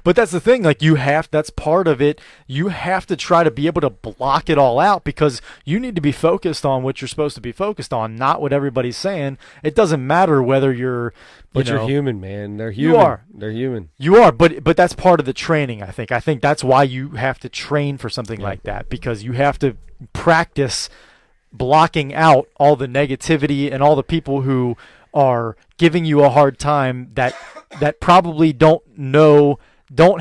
But that's the thing, that's part of it. You have to try to be able to block it all out because you need to be focused on what you're supposed to be focused on, not what everybody's saying. It doesn't matter whether you're you're human, man. They're human. You are. They're human. You are, but that's part of the training, I think. I think that's why you have to train for something like that, because you have to practice blocking out all the negativity and all the people who are giving you a hard time that probably don't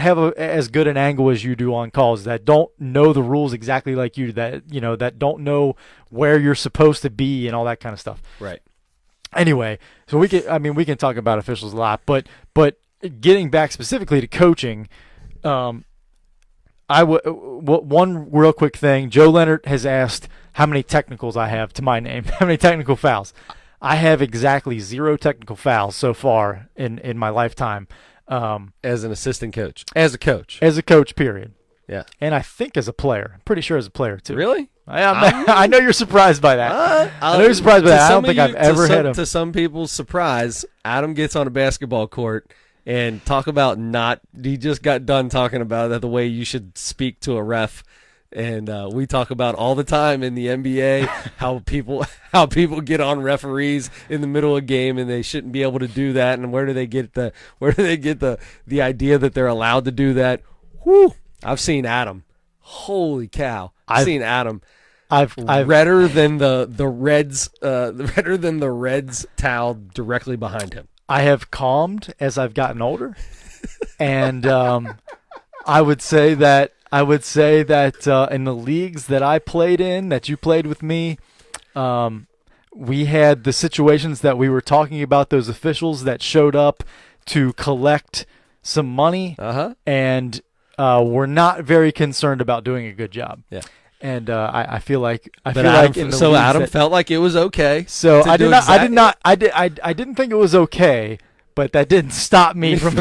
have as good an angle as you do on calls, that don't know the rules exactly like you, that don't know where you're supposed to be and all that kind of stuff. Right. Anyway, so we can talk about officials a lot, but getting back specifically to coaching, one real quick thing. Joe Leonard has asked how many technicals I have to my name, how many technical fouls. I have exactly 0 technical fouls so far in my lifetime. As an assistant coach, as a coach, period. Yeah, and I think as a player, I'm pretty sure as a player too. Really? I know you're surprised by that. I know you're surprised by that. I don't think I've ever had him. To some people's surprise, Adam gets on a basketball court and talk about he just got done talking about that the way you should speak to a ref. And we talk about all the time in the NBA how people get on referees in the middle of a game and they shouldn't be able to do that. And where do they get the idea that they're allowed to do that? Whew. I've seen Adam. Holy cow! I've seen Adam. I've redder than the Reds towel directly behind him. I have calmed as I've gotten older, and I would say that in the leagues that I played in, that you played with me, we had the situations that we were talking about, those officials that showed up to collect some money, and were not very concerned about doing a good job. Yeah. And I feel like Adam felt like it was okay. So I didn't think it was okay, but that didn't stop me from.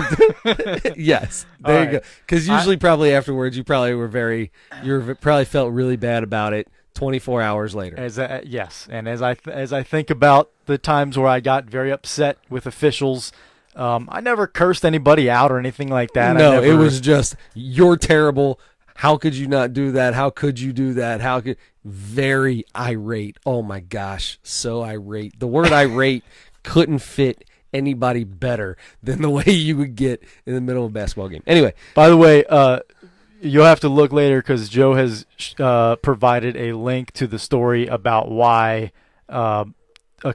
Yes, there you go. Because usually, probably afterwards, you probably probably felt really bad about it. 24 hours later. Yes, and as I think about the times where I got very upset with officials. I never cursed anybody out or anything like that. No, it was just, you're terrible. How could you not do that? How could you do that? Very irate. Oh my gosh, so irate. The word irate couldn't fit anybody better than the way you would get in the middle of a basketball game. Anyway. By the way, you'll have to look later because Joe has provided a link to the story about why a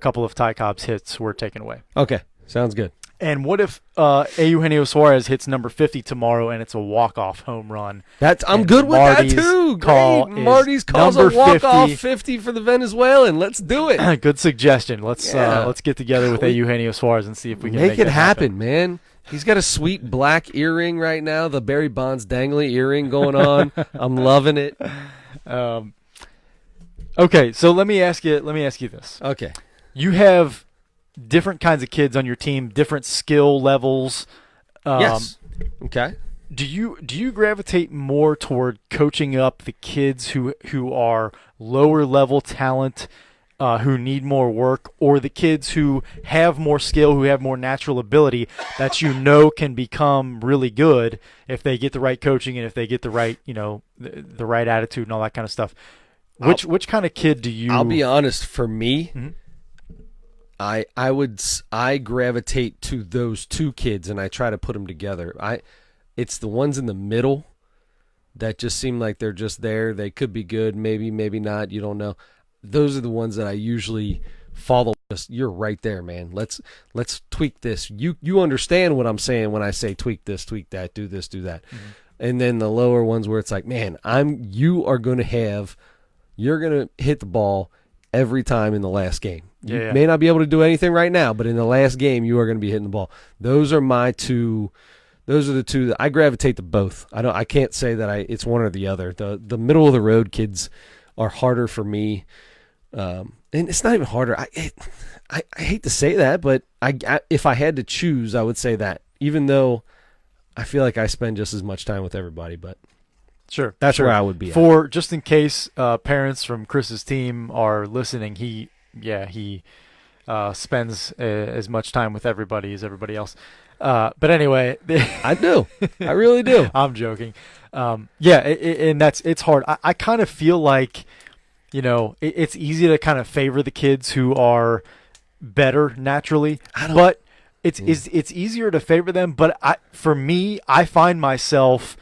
couple of Ty Cobb's hits were taken away. Okay, sounds good. And what if Eugenio Suarez hits number 50 tomorrow and it's a walk-off home run? I'm good with that too. Great. Marty's calls a walk-off 50 for the Venezuelan. Let's do it. Good suggestion. Let's get together with Eugenio Suarez and see if we can make it happen, man. He's got a sweet black earring right now, the Barry Bonds dangly earring going on. I'm loving it. Okay, so let me ask you this. Okay. You have different kinds of kids on your team, different skill levels. Yes. Okay. Do you gravitate more toward coaching up the kids who are lower level talent, who need more work, or the kids who have more skill, who have more natural ability that can become really good if they get the right coaching and if they get the right the right attitude and all that kind of stuff? Which kind of kid do you? I'll be honest. For me. Mm-hmm. I gravitate to those two kids and I try to put them together. It's the ones in the middle that just seem like they're just there. They could be good, maybe not. You don't know. Those are the ones that I usually follow. Just, you're right there, man. Let's tweak this. You understand what I'm saying when I say tweak this, tweak that, do this, do that. And then the lower ones where it's like, man, you're going to hit the ball every time in the last game. You may not be able to do anything right now, but in the last game, you are going to be hitting the ball. Those are my two. Those are the two that I gravitate to both. I can't say that it's one or the other. The middle of the road kids are harder for me. And it's not even harder. I hate to say that, but if I had to choose, I would say that, even though I feel like I spend just as much time with everybody, but sure, that's where I would be at. Just in case parents from Chris's team are listening, he spends as much time with everybody as everybody else. But anyway, I do. I really do. I'm joking. And it's hard. I kind of feel like, it's easy to kind of favor the kids who are better naturally, but it's easier to favor them. But for me, I find myself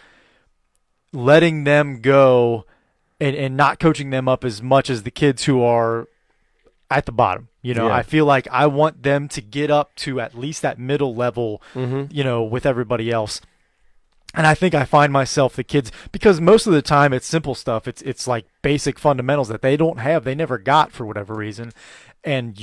letting them go and not coaching them up as much as the kids who are at the bottom. I feel like I want them to get up to at least that middle level, with everybody else. And I think I find myself the kids, because most of the time it's simple stuff. It's like basic fundamentals that they don't have, they never got for whatever reason. And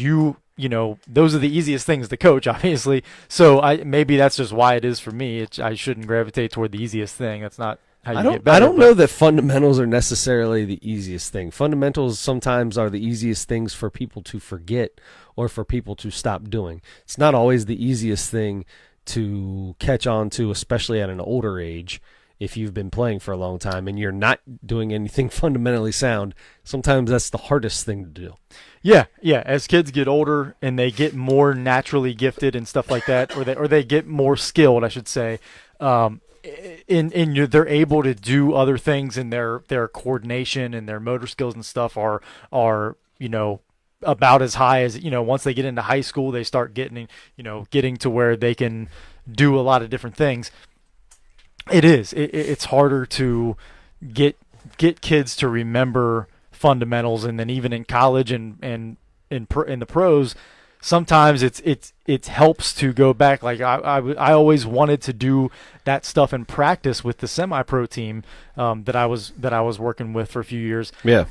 those are the easiest things to coach, obviously. So maybe that's just why it is for me. I shouldn't gravitate toward the easiest thing. That's not how you get better. I don't know that fundamentals are necessarily the easiest thing. Fundamentals sometimes are the easiest things for people to forget or for people to stop doing. It's not always the easiest thing to catch on to, especially at an older age. If you've been playing for a long time and you're not doing anything fundamentally sound, sometimes that's the hardest thing to do. Yeah. As kids get older and they get more naturally gifted and stuff like that, or they get more skilled, I should say, they're able to do other things, and their coordination and their motor skills and stuff are about as high as, once they get into high school, they start getting to where they can do a lot of different things. It's harder to get kids to remember fundamentals, and then even in college and in the pros, sometimes it helps to go back. Like I always wanted to do that stuff in practice with the semi-pro team that I was working with for a few years. Yeah.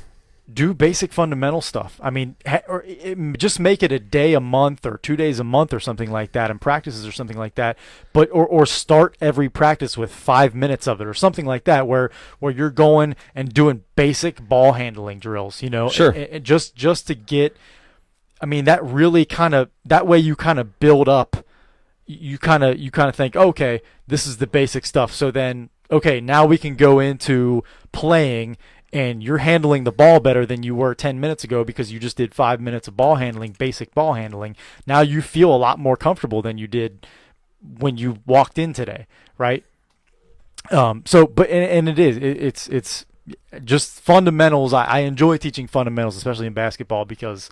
Do basic fundamental stuff. I mean, just make it a day a month or 2 days a month or something like that, and practices or something like that. But or start every practice with 5 minutes of it or something like that, where you're going and doing basic ball handling drills. Sure. Just to get. I mean, that really that way you kind of build up. You kind of think, okay, this is the basic stuff. So then, okay, now we can go into playing. And you're handling the ball better than you were 10 minutes ago because you just did 5 minutes of ball handling, basic ball handling. Now you feel a lot more comfortable than you did when you walked in today, right? It's just fundamentals. I enjoy teaching fundamentals, especially in basketball, because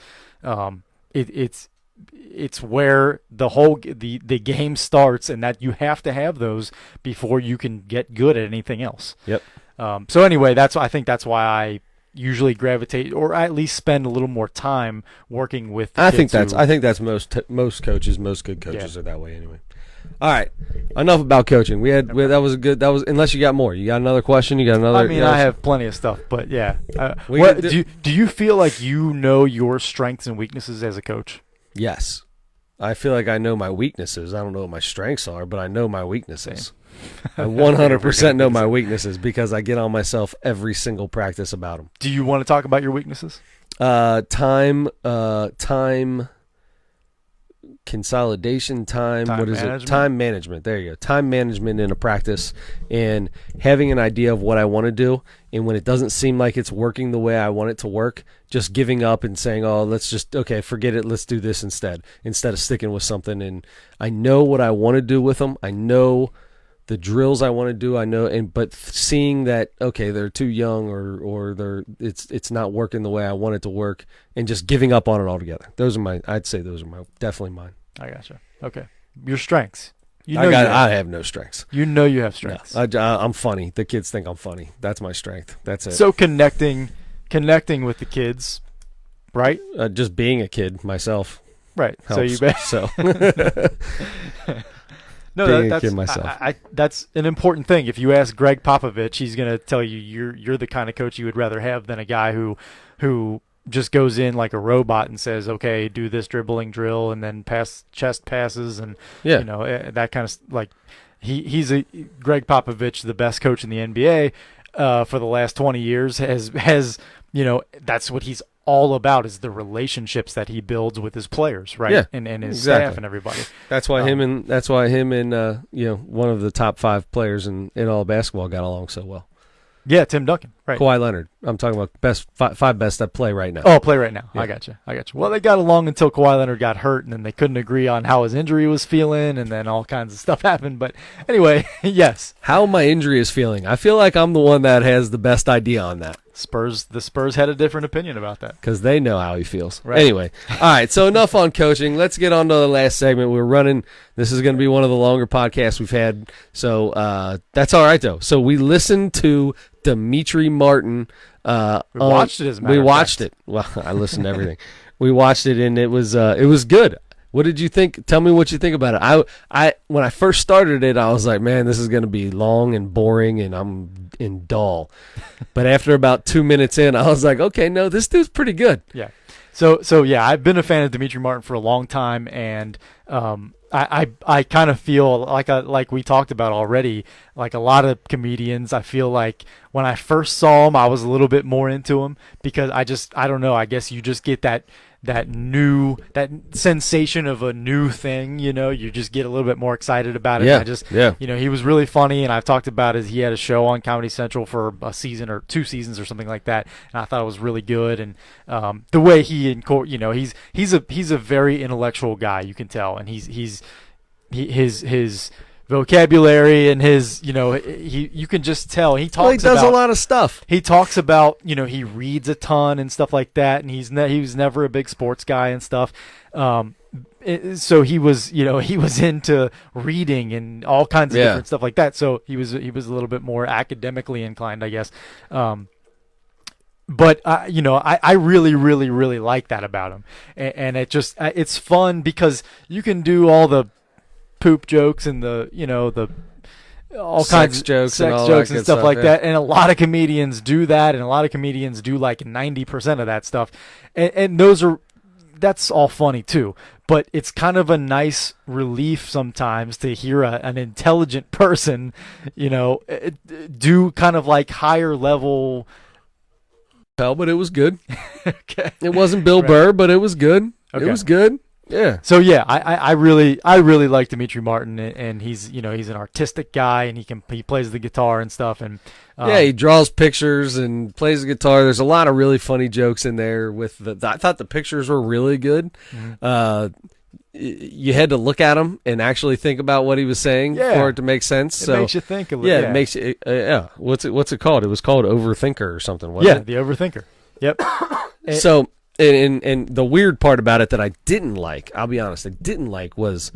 it's where the game starts, and that you have to have those before you can get good at anything else. Yep. So anyway, I think that's why I usually gravitate, or at least spend a little more time working with the kids. I think that's most coaches, most good coaches are that way anyway. All right, enough about coaching. That was unless you got more. You got another question? You got another? I mean, I have plenty of stuff, but yeah. Do you feel like you know your strengths and weaknesses as a coach? Yes. I feel like I know my weaknesses. I don't know what my strengths are, but I know my weaknesses. Same. I 100% know my weaknesses because I get on myself every single practice about them. Do you want to talk about your weaknesses? Time consolidation, time management. There you go. Time management in a practice, and having an idea of what I want to do, and when it doesn't seem like it's working the way I want it to work, just giving up and saying, forget it, let's do this instead of sticking with something. And I know what I want to do with them. I know the drills I want to do, but seeing that, okay, they're too young or it's not working the way I want it to work, and just giving up on it altogether. I'd say those are definitely mine. I gotcha. Okay. Your strengths. I have no strengths. You know you have strengths. No, I'm funny. The kids think I'm funny. That's my strength. That's it. So connecting with the kids, right? Just being a kid myself. Right. Helps. So being a kid myself. That's an important thing. If you ask Greg Popovich, he's going to tell you you're the kind of coach you would rather have than a guy who just goes in like a robot and says, okay, do this dribbling drill and then pass chest passes and that kind of like he's Greg Popovich, the best coach in the NBA for the last 20 years has that's what he's all about, is the relationships that he builds with his players, right? Yeah, and his exactly. staff and everybody. That's why him and one of the top 5 players in all of basketball got along so well. Yeah, Tim Duncan, right? Kawhi Leonard. I'm talking about best 5 best that play right now. Oh, play right now. Yeah. I got you. Well, they got along until Kawhi Leonard got hurt, and then they couldn't agree on how his injury was feeling, and then all kinds of stuff happened. But anyway, yes. How my injury is feeling. I feel like I'm the one that has the best idea on that. The Spurs had a different opinion about that. Because they know how he feels. Right. Anyway, all right, so enough on coaching. Let's get on to the last segment. We're running. This is going to be one of the longer podcasts we've had, so that's all right, though. So we listened to Demetri Martin. We watched it, as a matter of fact. We watched it. Well, I listened to everything. We watched it, and it was good. What did you think? Tell me what you think about it. I when I first started it, I was like, man, this is going to be long and boring, and I'm in dull. But after about 2 minutes in, I was like, okay, no, this dude's pretty good. Yeah. So yeah, I've been a fan of Demetri Martin for a long time, and I kind of feel like we talked about already, like a lot of comedians, I feel like when I first saw him, I was a little bit more into him because I don't know, I guess you just get that sensation of a new thing, you just get a little bit more excited about it. Yeah. He was really funny, and I've talked about he had a show on Comedy Central for a season or 2 seasons or something like that, and I thought it was really good. And the way he's a very intellectual guy, you can tell, and his vocabulary and his, you can just tell he talks. He does a lot of stuff. He talks about, he reads a ton and stuff like that, and he was never a big sports guy and stuff. So he was into reading and all kinds of different stuff like that. So he was a little bit more academically inclined, I guess. But I really, really, really like that about him, and it's fun because you can do all the poop jokes and the all kinds of jokes and stuff like that, and a lot of comedians do that, and a lot of comedians do like 90% of that stuff, and that's all funny too, but it's kind of a nice relief sometimes to hear an intelligent person do kind of like higher level. But it was good. Okay. It wasn't Bill Burr, but it was good. Okay. It was good. Yeah. So yeah, I really like Demetri Martin, and he's he's an artistic guy, and he plays the guitar and stuff, and he draws pictures and plays the guitar. There's a lot of really funny jokes in there. I thought the pictures were really good. Mm-hmm. You had to look at them and actually think about what he was saying for it to make sense. It makes you think a little. Yeah, it makes you. What's it called? It was called Overthinker or something. Wasn't it? The Overthinker. Yep. So. And the weird part about it that I didn't like, I'll be honest, was,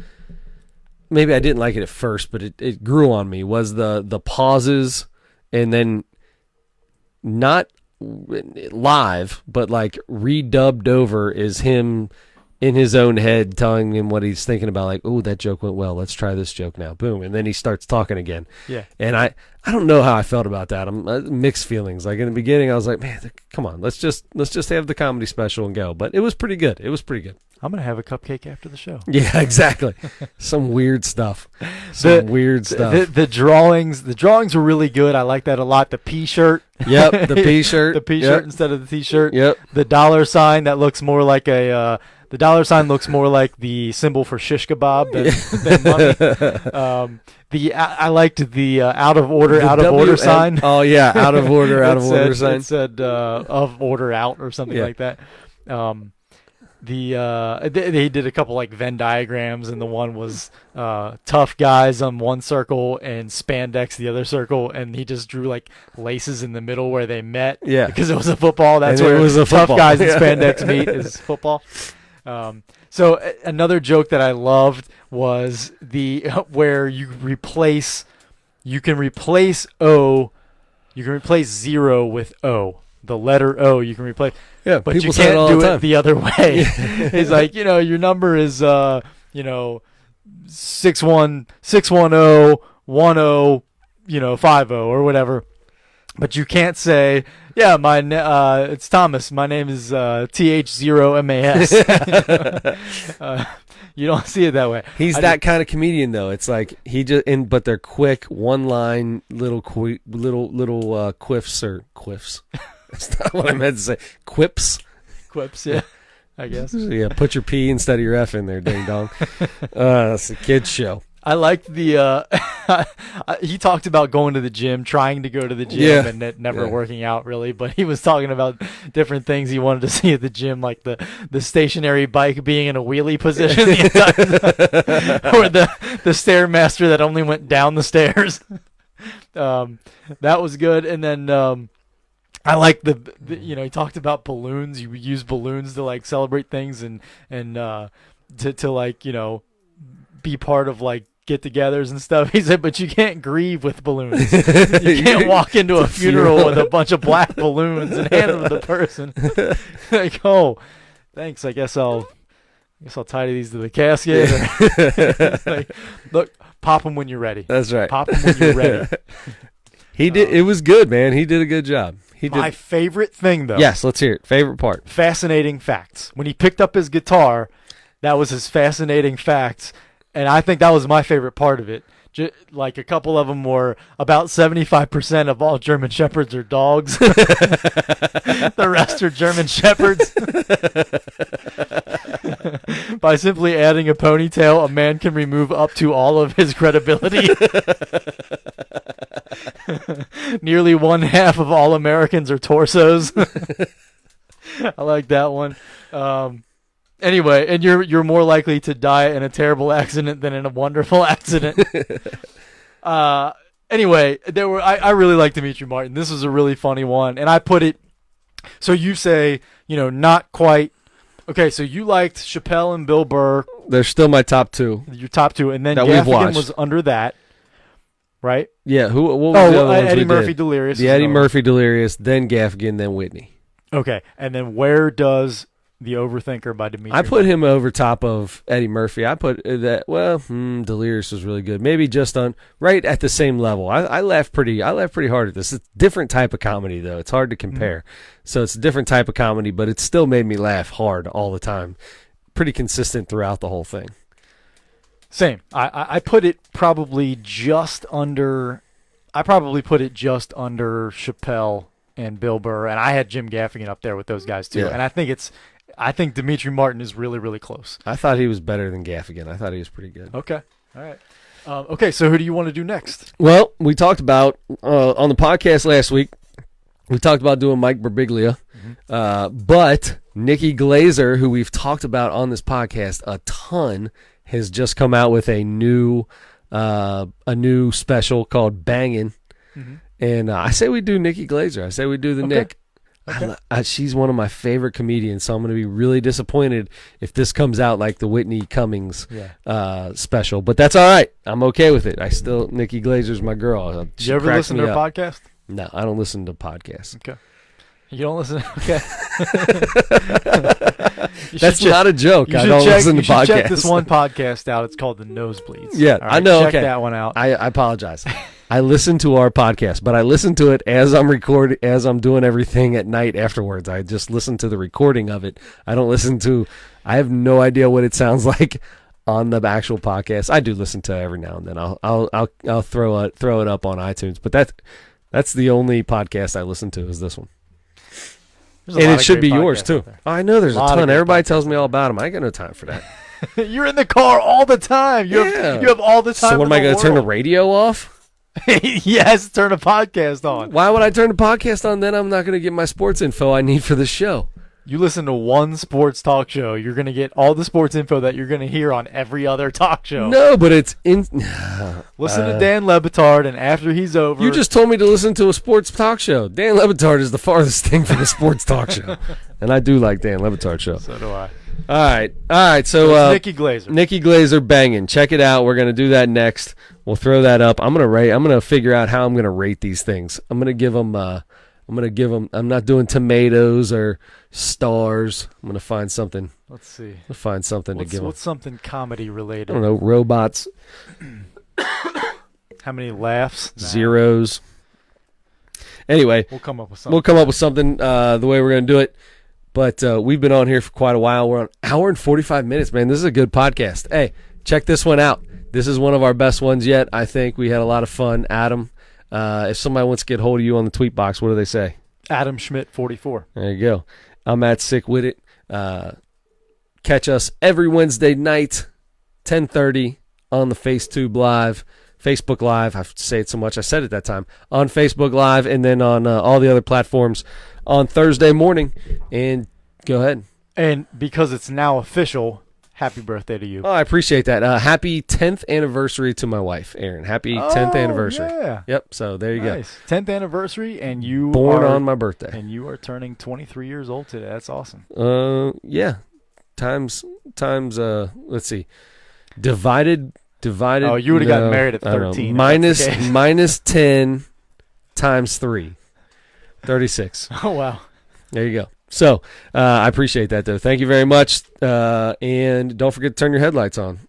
maybe I didn't like it at first, but it grew on me, was the pauses, and then not live, but like redubbed over is him in his own head telling him what he's thinking about, like, oh, that joke went well, let's try this joke now, boom, and then he starts talking again. Yeah. And I don't know how I felt about that. I'm mixed feelings. Like in the beginning, I was like, man, come on, let's just have the comedy special and go. But it was pretty good. I'm gonna have a cupcake after the show. Yeah, exactly. Some weird stuff. The drawings were really good. I like that a lot. The P shirt. Yep, the P shirt. The P shirt instead of the T shirt. Yep. The dollar sign that looks more like the dollar sign looks more like the symbol for shish kebab than money. I liked the out of order sign. Oh yeah, out of order, sign. It said of order out or something like that. They did a couple like Venn diagrams, and the one was tough guys on one circle and spandex the other circle, and he just drew like laces in the middle where they met. Yeah, because it was a football. That's where it was a tough football. Guys and spandex meet is football. So another joke that I loved was where you can replace zero with O. The letter O you can replace. Yeah, but people you say can't it all do the time. it the other way. It's like, your number is 6'1", 610, 10, 50 or whatever. But you can't say, yeah, it's Thomas. My name is TH0MAS. You don't see it that way. He's that kind of comedian, though. It's like but they're quick, one line, little quiffs or quiffs. That's not what I meant to say. Quips. Quips, yeah, I guess. Yeah, put your P instead of your F in there, ding dong. It's a kid's show. I liked the he talked about going to the gym, trying to go to the gym, and it never working out really. But he was talking about different things he wanted to see at the gym, like the stationary bike being in a wheelie position the entire time, or the Stairmaster that only went down the stairs. That was good. And then I like the he talked about balloons. You use balloons to like celebrate things and to like be part of like get-togethers and stuff. He said, but you can't grieve with balloons. You can't walk into a funeral with a bunch of black balloons and hand them to the person. Like, oh, thanks. I guess I'll tie these to the casket. Like, look, pop them when you're ready. That's right. Pop them when you're ready. He did. It was good, man. He did a good job. My favorite thing, though. Yes, let's hear it. Favorite part. Fascinating facts. When he picked up his guitar, that was his fascinating facts. And I think that was my favorite part of it. Like a couple of them were about 75% of all German Shepherds are dogs. The rest are German Shepherds. By simply adding a ponytail, a man can remove up to all of his credibility. Nearly 1/2 of all Americans are torsos. I like that one. Anyway, and you're more likely to die in a terrible accident than in a wonderful accident. Anyway, I really like Demetri Martin. This was a really funny one, and I put it. So you say not quite. Okay, so you liked Chappelle and Bill Burr. They're still my top two. Your top two, and then that we've Gaffigan watched. was under that, right? Yeah. What was the other ones Eddie we Murphy did? Delirious. The Eddie Murphy Delirious, then Gaffigan, then Whitney. Okay, and then where does The Overthinker by Demetri? I put him over top of Eddie Murphy. I put that. Well, Delirious was really good. Maybe just on right at the same level. I laughed pretty hard at this. It's a different type of comedy though. It's hard to compare. So it's a different type of comedy, but it still made me laugh hard all the time. Pretty consistent throughout the whole thing. Same. I put it probably just under. I probably put it just under Chappelle and Bill Burr, and I had Jim Gaffigan up there with those guys too. Yeah. And I think Demetri Martin is really, really close. I thought he was better than Gaffigan. I thought he was pretty good. Okay. All right. Okay, so who do you want to do next? Well, we talked about on the podcast last week, we talked about doing Mike Birbiglia, but Nikki Glazer, who we've talked about on this podcast a ton, has just come out with a new special called Bangin'. And I say we do Nikki Glazer. I say we do the Nick. Okay. She's one of my favorite comedians, so I'm going to be really disappointed if this comes out like the Whitney Cummings special. But that's all right. I'm okay with it. Nikki Glazer's my girl. Did you ever listen to her podcast? No, I don't listen to podcasts. Okay. You don't listen? Okay. That's not a joke. I don't listen to podcasts. You should check this one podcast out. It's called The Nosebleeds. Yeah, right, I know. Check that one out. I apologize. I listen to our podcast, but I listen to it as I'm recording, as I'm doing everything at night afterwards. I just listen to the recording of it. I don't listen to. I have no idea what it sounds like on the actual podcast. I do listen to it every now and then. I'll throw it up on iTunes, but that's the only podcast I listen to is this one. And it should be yours too. I know there's a ton. Everybody tells me all about them. I ain't got no time for that. You're in the car all the time. You have all the time. So what am I going to turn the radio off? Yes, turn a podcast on. Why would I turn the podcast on? Then I'm not going to get my sports info I need for the show. You listen to one sports talk show, you're going to get all the sports info that you're going to hear on every other talk show. No, but it's in. Listen to Dan Le Batard, and after he's over, you just told me to listen to a sports talk show. Dan Le Batard is the farthest thing from a sports talk show, and I do like Dan Le Batard show. So do I. All right. So Nikki Glazer. Nikki Glazer, Bangin'. Check it out. We're gonna do that next. We'll throw that up. I'm gonna figure out how I'm gonna rate these things. I'm gonna give them. I'm not doing tomatoes or stars. I'm gonna find something Let's see. We'll find something to give them. What's something comedy related? I don't know, robots, How many laughs? Nah. zeros. Anyway, We'll come up with something. we'll come up with something the way we're going to do it. But we've been on here for quite a while. We're on an hour and 45 minutes, man. This is a good podcast. Hey, check this one out. This is one of our best ones yet. I think we had a lot of fun. Adam, if somebody wants to get hold of you on the tweet box, what do they say? Adam Schmidt 44. There you go. I'm at Sick With It. Catch us every Wednesday night, 10:30 on the FaceTube Live, Facebook Live. I have to say it so much. I said it that time. On Facebook Live and then on all the other platforms on Thursday morning. And go ahead. And because it's now official, happy birthday to you. Oh, I appreciate that. Happy 10th anniversary to my wife, Erin. Happy 10th anniversary. Yeah. Yep, so there you Nice. 10th anniversary, and you Born are on my birthday. And you are turning 23 years old today. That's awesome. Yeah. Times let's see. Divided Oh, you would have gotten married at I don't know. 13. Minus 10 times 3. 36. Oh, wow. There you go. So I appreciate that, though. Thank you very much. And don't forget to turn your headlights on.